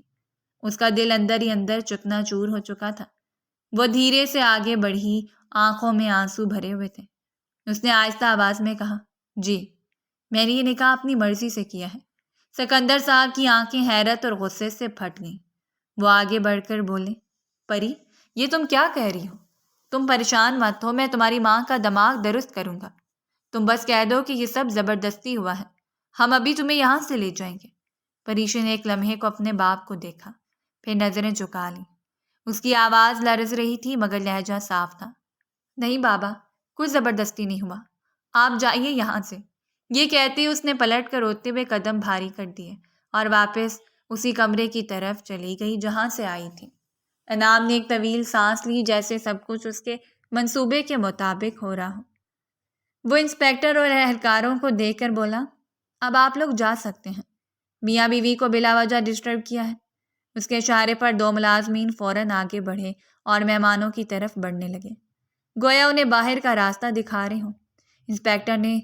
اس کا دل اندر ہی اندر چکنا چور ہو چکا تھا۔ وہ دھیرے سے آگے بڑھی، آنکھوں میں آنسو بھرے ہوئے تھے۔ اس نے آہستہ آواز میں کہا، جی، میں نے یہ نکاح اپنی مرضی سے کیا ہے۔ سکندر صاحب کی آنکھیں حیرت اور غصے سے پھٹ گئیں۔ وہ آگے بڑھ کر بولے، پری، یہ تم کیا کہہ رہی ہو؟ تم پریشان مت ہو، میں تمہاری ماں کا دماغ درست کروں گا۔ تم بس کہہ دو کہ یہ سب زبردستی ہوا ہے، ہم ابھی تمہیں یہاں سے لے جائیں گے۔ پریشا نے ایک لمحے کو اپنے باپ کو دیکھا، پھر نظریں جھکا لیں۔ اس کی آواز لرز رہی تھی مگر لہجہ صاف تھا، نہیں بابا، کوئی زبردستی نہیں ہوا، آپ جائیے یہاں سے۔ یہ کہتے اس نے پلٹ کر روتے ہوئے قدم بھاری کر دیے اور واپس اسی کمرے کی طرف چلی گئی جہاں سے آئی تھی۔ انعام نے ایک طویل سانس لی، جیسے سب کچھ اس کے منصوبے کے مطابق ہو رہا ہو۔ وہ انسپکٹر اور اہلکاروں کو دیکھ کر بولا، اب آپ لوگ جا سکتے ہیں۔ میاں بیوی کو بلا وجہ ڈسٹرب کیا ہے۔ اس کے اشارے پر دو ملازمین فوراً آگے بڑھے اور مہمانوں کی طرف بڑھنے لگے، گویا انہیں باہر کا راستہ دکھا رہے ہوں۔ انسپکٹر نے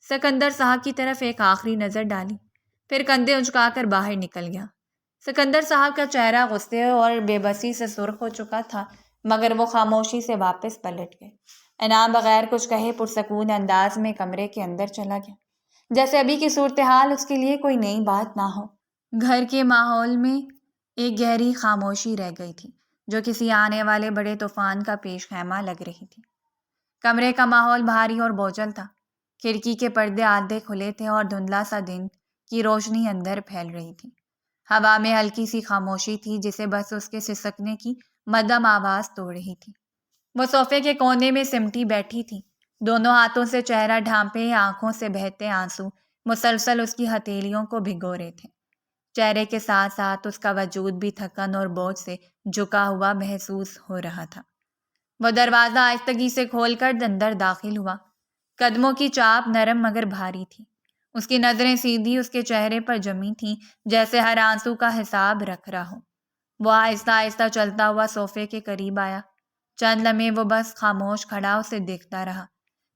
سکندر صاحب کی طرف ایک آخری نظر ڈالی، پھر کندھے اچکا کر باہر نکل گیا۔ سکندر صاحب کا چہرہ غصے اور بے بسی سے سرخ ہو چکا تھا، مگر وہ خاموشی سے واپس پلٹ گئے۔ انعام بغیر کچھ کہے پرسکون انداز میں کمرے کے اندر چلا گیا، جیسے ابھی کی صورتحال اس کے لیے کوئی نئی بات نہ ہو۔ گھر کے ماحول میں ایک گہری خاموشی رہ گئی تھی، جو کسی آنے والے بڑے طوفان کا پیش خیمہ لگ رہی تھی۔ کمرے کا ماحول بھاری اور بوجھل تھا، کھڑکی کے پردے آدھے کھلے تھے اور دھندلا سا دن کی روشنی اندر پھیل رہی تھی۔ ہوا میں ہلکی سی خاموشی تھی جسے بس اس کے سسکنے کی مدھم آواز توڑ رہی تھی۔ وہ صوفے کے کونے میں سمٹی بیٹھی تھی، دونوں ہاتھوں سے چہرہ ڈھانپے، آنکھوں سے بہتے آنسو مسلسل اس کی ہتھیلیوں کو بھگو رہے تھے۔ چہرے کے ساتھ ساتھ اس کا وجود بھی تھکن اور بوجھ سے جھکا ہوا محسوس ہو رہا تھا۔ وہ دروازہ آہستگی سے کھول کر اندر داخل ہوا۔ قدموں کی چاپ نرم مگر بھاری تھی۔ اس کی نظریں سیدھی اس کے چہرے پر جمی تھیں، جیسے ہر آنسو کا حساب رکھ رہا ہو۔ وہ آہستہ آہستہ چلتا ہوا صوفے کے قریب آیا۔ چند لمحے وہ بس خاموش کھڑا اسے دیکھتا رہا،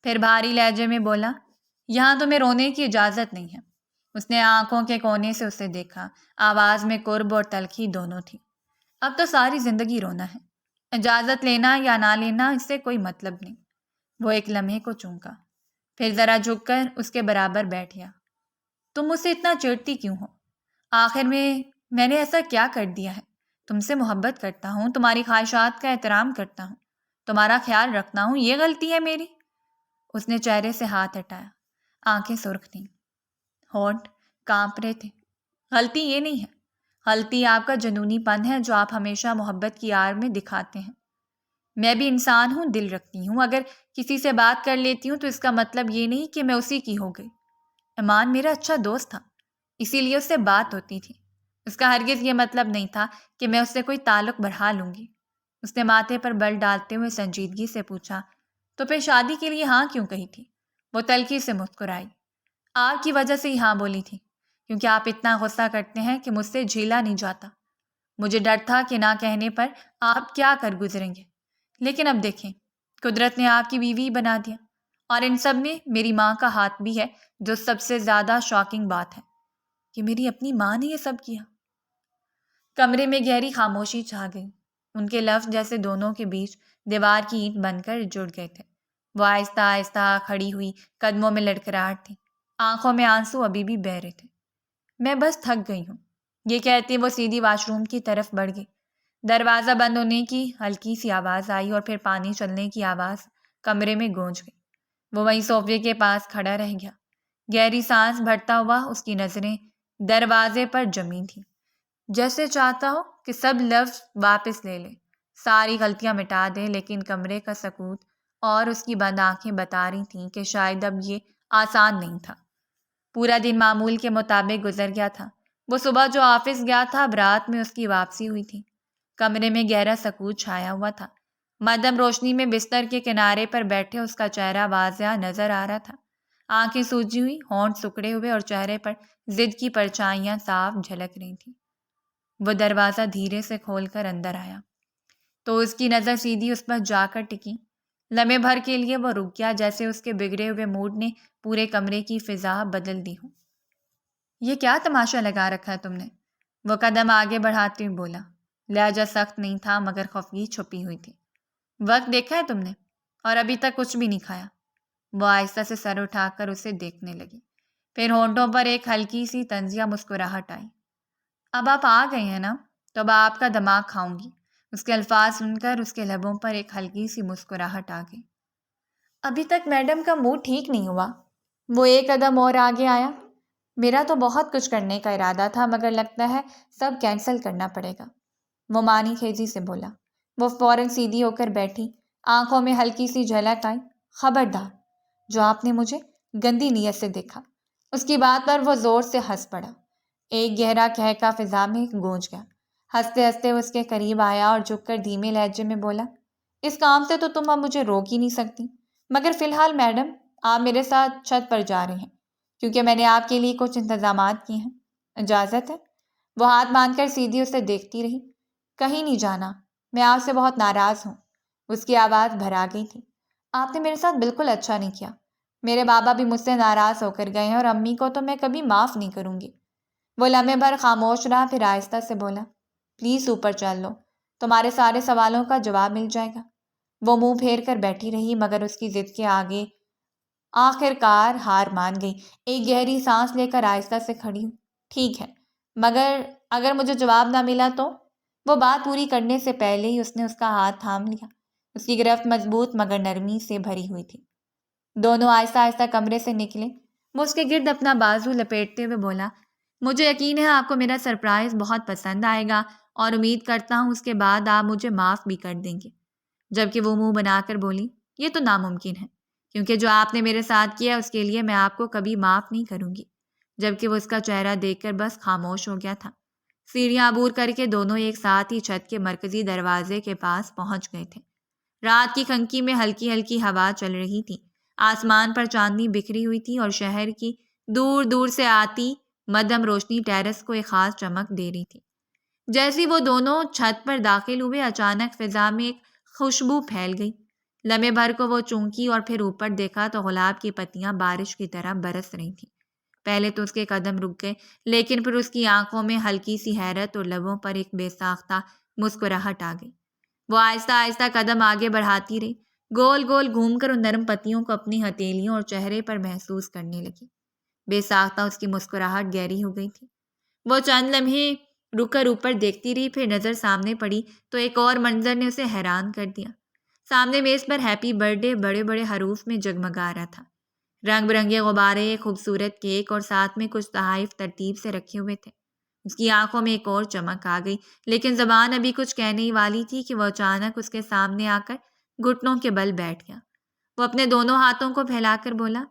پھر بھاری لہجے میں بولا، یہاں تمہیں رونے کی اجازت نہیں ہے۔ اس نے آنکھوں کے کونے سے اسے دیکھا، آواز میں قرب اور تلخی دونوں تھی۔ اب تو ساری زندگی رونا ہے، اجازت لینا یا نہ لینا اس سے کوئی مطلب نہیں۔ وہ ایک لمحے کو چونکا، پھر ذرا جھک کر اس کے برابر بیٹھ گیا۔ تم مجھ سے اتنا چڑھتی کیوں ہو؟ آخر میں نے ایسا کیا کر دیا ہے؟ تم سے محبت کرتا ہوں، تمہاری خواہشات کا احترام کرتا ہوں، تمہارا خیال رکھتا ہوں، یہ غلطی ہے میری؟ اس نے چہرے سے ہاتھ ہٹایا، آنکھیں سرخ تھیں، ہونٹ کانپ رہے تھے۔ غلطی یہ نہیں ہے، غلطی آپ کا جنونی پن ہے جو آپ ہمیشہ محبت کی آڑ میں دکھاتے ہیں۔ میں بھی انسان ہوں، دل رکھتی ہوں، اگر کسی سے بات کر لیتی ہوں تو اس کا مطلب یہ نہیں کہ میں اسی کی ہو گئی۔ ایمان میرا اچھا دوست تھا، اسی لیے اس سے بات ہوتی تھی۔ اس کا ہرگز یہ مطلب نہیں تھا کہ میں اس سے کوئی تعلق بڑھا لوں گی۔ اس نے ماتھے پر بل ڈالتے ہوئے سنجیدگی سے پوچھا، تو پھر شادی کے لیے ہاں کیوں کہی تھی؟ وہ تلخی سے مسکرائی۔ آپ کی وجہ سے ہی ہاں بولی تھی، کیونکہ آپ اتنا غصہ کرتے ہیں کہ مجھ سے جھیلا نہیں جاتا۔ مجھے ڈر تھا کہ نہ کہنے پر آپ کیا کر گزریں گے، لیکن اب دیکھیں، قدرت نے آپ کی بیوی بنا دیا، اور ان سب میں میری ماں کا ہاتھ بھی ہے، جو سب سے زیادہ شاکنگ بات ہے کہ میری اپنی ماں نے یہ سب کیا۔ کمرے میں گہری خاموشی چھا گئی۔ ان کے لفظ جیسے دونوں کے بیچ دیوار کی اینٹ بن کر جڑ گئے تھے۔ وہ آہستہ آہستہ کھڑی ہوئی، قدموں میں لڑکھڑاہٹ تھی، آنکھوں میں آنسو ابھی بھی بہہ رہے تھے۔ میں بس تھک گئی ہوں، یہ کہتے وہ سیدھی واش روم کی طرف بڑھ گئی۔ دروازہ بند ہونے کی ہلکی سی آواز آئی اور پھر پانی چلنے کی آواز کمرے میں گونج گئی۔ وہ وہیں صوفے کے پاس کھڑا رہ گیا، گہری سانس بھرتا ہوا۔ اس کی نظریں دروازے پر جمی تھیں، جیسے چاہتا ہو کہ سب لفظ واپس لے لے، ساری غلطیاں مٹا دے، لیکن کمرے کا سکوت اور اس کی بند آنکھیں بتا رہی تھیں کہ شاید اب یہ آسان نہیں تھا۔ پورا دن معمول کے مطابق گزر گیا تھا۔ وہ صبح جو آفس گیا تھا، اب رات میں اس کی واپسی ہوئی تھی۔ کمرے میں گہرا سکوت چھایا ہوا تھا۔ مدھم روشنی میں بستر کے کنارے پر بیٹھے اس کا چہرہ واضح نظر آ رہا تھا، آنکھیں سوجی ہوئی، ہونٹ سکڑے ہوئے، اور چہرے پر ضد کی پرچھائیاں صاف جھلک رہی تھیں۔ وہ دروازہ دھیرے سے کھول کر اندر آیا تو اس کی نظر سیدھی اس پر جا کر ٹکی۔ لمحے بھر کے لیے وہ رک گیا، جیسے اس کے بگڑے ہوئے موڈ نے پورے کمرے کی فضا بدل دی ہو۔ یہ کیا تماشا لگا رکھا ہے تم نے؟ وہ قدم آگے بڑھاتے ہوئے بولا۔ لہجہ سخت نہیں تھا مگر خفگی چھپی ہوئی تھی۔ وقت دیکھا ہے تم نے؟ اور ابھی تک کچھ بھی نہیں کھایا؟ وہ آہستہ سے سر اٹھا کر اسے دیکھنے لگی، پھر ہونٹوں پر ایک ہلکی سی طنزیہ مسکراہٹ آئی۔ اب آپ آ گئے ہیں نا، تو اب آپ کا دماغ کھاؤں گی۔ اس کے الفاظ سن کر اس کے لبوں پر ایک ہلکی سی مسکراہٹ آ گئی۔ ابھی تک میڈم کا موڈ ٹھیک نہیں ہوا۔ وہ ایک قدم اور آگے آیا۔ میرا تو بہت کچھ کرنے کا ارادہ تھا، مگر لگتا ہے سب کینسل کرنا پڑے گا، وہ معنی خیزی سے بولا۔ وہ فوراً سیدھی ہو کر بیٹھی، آنکھوں میں ہلکی سی جھلک آئی۔ خبردار، جو آپ نے مجھے گندی نیت سے دیکھا۔ اس کی بات پر وہ زور سے ہنس پڑا، ایک گہرا کہکا فضا میں گونج گیا۔ ہنستے ہنستے اس کے قریب آیا اور جھک کر دھیمے لہجے میں بولا، اس کام سے تو تم اب مجھے روک ہی نہیں سکتی، مگر فی الحال میڈم آپ میرے ساتھ چھت پر جا رہے ہیں، کیونکہ میں نے آپ کے لیے کچھ انتظامات کیے ہیں، اجازت ہے؟ وہ ہاتھ باندھ کر سیدھی اسے دیکھتی رہی۔ کہیں نہیں جانا، میں آپ سے بہت ناراض ہوں۔ اس کی آواز بھرا گئی تھی۔ آپ نے میرے ساتھ بالکل اچھا نہیں کیا، میرے بابا بھی مجھ سے ناراض ہو کر گئے ہیں، اور امی کو تو میں کبھی معاف نہیں کروں گی۔ وہ لمحے بھر خاموش رہا، پھر آہستہ سے بولا، پلیز اوپر چل لو، تمہارے سارے سوالوں کا جواب مل جائے گا۔ وہ منہ پھیر کر بیٹھی رہی، مگر اس کی ضد کے آگے آخر کار ہار مان گئی۔ ایک گہری سانس لے کر آہستہ سے کھڑی، ٹھیک ہے، مگر اگر مجھے جواب نہ ملا تو؟ وہ بات پوری کرنے سے پہلے ہی اس نے اس کا ہاتھ تھام لیا۔ اس کی گرفت مضبوط مگر نرمی سے بھری ہوئی تھی۔ دونوں آہستہ آہستہ کمرے سے نکلے۔ وہ اس کے گرد اپنا بازو لپیٹتے ہوئے بولا، مجھے یقین ہے آپ کو میرا سرپرائز بہت پسند آئے گا، اور امید کرتا ہوں اس کے بعد آپ مجھے معاف بھی کر دیں گے۔ جبکہ وہ منہ بنا کر بولی، یہ تو ناممکن ہے، کیونکہ جو آپ نے میرے ساتھ کیا اس کے لیے میں آپ کو کبھی معاف نہیں کروں گی۔ جبکہ وہ اس کا چہرہ دیکھ کر بس خاموش ہو گیا تھا۔ سیڑھیاں عبور کر کے دونوں ایک ساتھ ہی چھت کے مرکزی دروازے کے پاس پہنچ گئے تھے۔ رات کی خنکی میں ہلکی ہلکی ہوا چل رہی تھی، آسمان پر چاندنی بکھری ہوئی تھی اور شہر کی دور دور سے آتی مدھم روشنی ٹیرس کو ایک خاص چمک دے رہی تھی۔ جیسی وہ دونوں چھت پر داخل ہوئے، اچانک فضا میں ایک خوشبو پھیل گئی۔ لمحے بھر کو وہ چونکی اور پھر اوپر دیکھا تو گلاب کی پتیاں بارش کی طرح برس رہی تھیں۔ پہلے تو اس کے قدم رک گئے، لیکن پھر اس کی آنکھوں میں ہلکی سی حیرت اور لبوں پر ایک بے ساختہ مسکراہٹ آ گئی۔ وہ آہستہ آہستہ قدم آگے بڑھاتی رہی، گول گول گھوم کر ان نرم پتیوں کو اپنی ہتھیلیوں اور چہرے پر محسوس کرنے لگی۔ بے ساختہ اس کی مسکراہٹ گہری ہو گئی تھی۔ وہ چند لمحے رک کر اوپر دیکھتی رہی، پھر نظر سامنے پڑی تو ایک اور منظر نے اسے حیران کر دیا۔ سامنے میز پر ہیپی برتھ ڈے بڑے بڑے حروف میں جگمگا رہا تھا۔ رنگ برنگے غبارے، خوبصورت کیک اور ساتھ میں کچھ تحائف ترتیب سے رکھے ہوئے تھے۔ اس کی آنکھوں میں ایک اور چمک آ گئی، لیکن زبان ابھی کچھ کہنے ہی والی تھی کہ وہ اچانک اس کے سامنے آ کر گھٹنوں کے بل بیٹھ گیا۔ وہ اپنے دونوں ہاتھوں کو پھیلا کر بولا،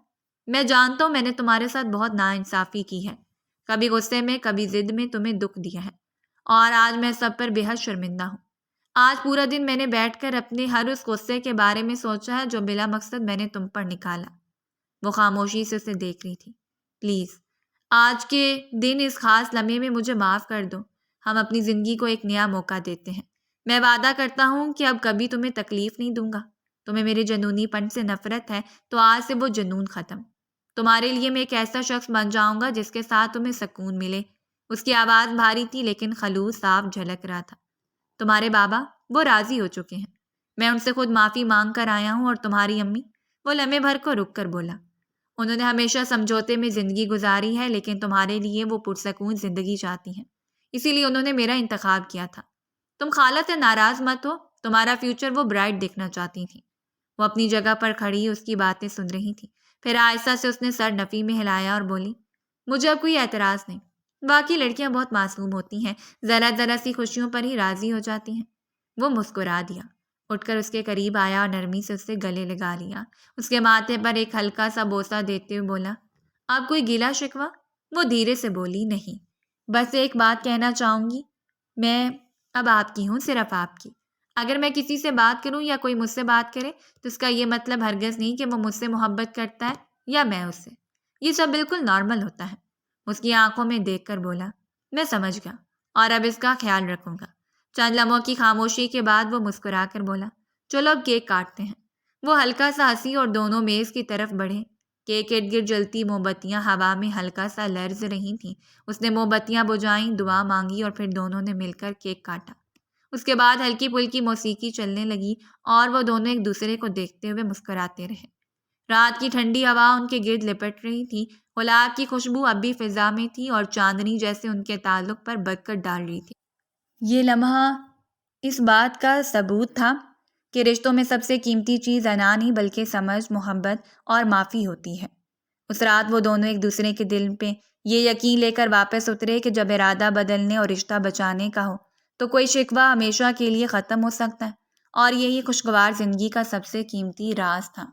میں جانتا ہوں میں نے تمہارے ساتھ بہت ناانصافی کی ہے، کبھی غصے میں کبھی ضد میں تمہیں دکھ دیا ہے، اور آج میں سب پر بے حد شرمندہ ہوں۔ آج پورا دن میں نے بیٹھ کر اپنے ہر اس غصے کے بارے میں سوچا ہے جو بلا مقصد میں نے تم پر نکالا۔ وہ خاموشی سے اسے دیکھ رہی تھی۔ پلیز آج کے دن اس خاص لمحے میں مجھے معاف کر دو۔ ہم اپنی زندگی کو ایک نیا موقع دیتے ہیں۔ میں وعدہ کرتا ہوں کہ اب کبھی تمہیں تکلیف نہیں دوں گا۔ تمہیں میرے جنونی پن سے نفرت ہے تو آج سے وہ جنون ختم۔ تمہارے لیے میں ایک ایسا شخص بن جاؤں گا جس کے ساتھ تمہیں سکون ملے۔ اس کی آواز بھاری تھی لیکن خلوص صاف جھلک رہا تھا۔ تمہارے بابا وہ راضی ہو چکے ہیں، میں ان سے خود معافی مانگ کر آیا ہوں، اور تمہاری امی، وہ لمحے بھر کو رک کر بولا، انہوں نے ہمیشہ سمجھوتے میں زندگی گزاری ہے، لیکن تمہارے لیے وہ پرسکون زندگی چاہتی ہیں، اسی لیے انہوں نے میرا انتخاب کیا تھا۔ تم خالہ سے ناراض مت ہو، تمہارا فیوچر وہ برائٹ دیکھنا چاہتی تھیں۔ وہ اپنی جگہ پر کھڑی اس کی باتیں سن رہی تھی، پھر آہستہ سے اس نے سر نفی میں ہلایا اور بولی، مجھے اب کوئی اعتراض نہیں۔ باقی لڑکیاں بہت معصوم ہوتی ہیں، ذرا ذرا سی خوشیوں پر ہی راضی ہو جاتی ہیں۔ وہ مسکرا دیا، اٹھ کر اس کے قریب آیا اور نرمی سے اس سے گلے لگا لیا۔ اس کے ماتھے پر ایک ہلکا سا بوسہ دیتے ہوئے بولا، آپ کوئی گیلا شکوہ؟ وہ دھیرے سے بولی، نہیں، بس ایک بات کہنا چاہوں گی، میں اب آپ کی ہوں، صرف آپ کی۔ اگر میں کسی سے بات کروں یا کوئی مجھ سے بات کرے تو اس کا یہ مطلب ہرگز نہیں کہ وہ مجھ سے محبت کرتا ہے یا میں اس سے۔ یہ سب بالکل نارمل ہوتا ہے۔ اس کی آنکھوں میں دیکھ کر بولا، میں سمجھ گیا اور اب اس کا خیال رکھوں گا۔ چند لمحوں کی خاموشی کے بعد وہ مسکرا کر بولا، چلو اب کیک کاٹتے ہیں۔ وہ ہلکا سا ہنسی اور دونوں میز کی طرف بڑھے۔ کیک ارد گرد جلتی موم بتیاں ہوا میں ہلکا سا لرز رہی تھیں۔ اس نے موم بتیاں بجھائیں، دعا مانگی اور پھر دونوں نے مل کر کیک کاٹا۔ اس کے بعد ہلکی پھلکی موسیقی چلنے لگی اور وہ دونوں ایک دوسرے کو دیکھتے ہوئے مسکراتے رہے۔ رات کی ٹھنڈی ہوا ان کے گرد لپٹ رہی تھی، گلاب کی خوشبو اب بھی فضا میں تھی اور چاندنی جیسے ان کے تعلق پر برکت ڈال رہی تھی۔ یہ لمحہ اس بات کا ثبوت تھا کہ رشتوں میں سب سے قیمتی چیز انا نہیں بلکہ سمجھ، محبت اور معافی ہوتی ہے۔ اس رات وہ دونوں ایک دوسرے کے دل پہ یہ یقین لے کر واپس اترے کہ جب ارادہ بدلنے اور رشتہ بچانے کا ہو تو کوئی شکوہ ہمیشہ کے لیے ختم ہو سکتا ہے، اور یہی خوشگوار زندگی کا سب سے قیمتی راز تھا۔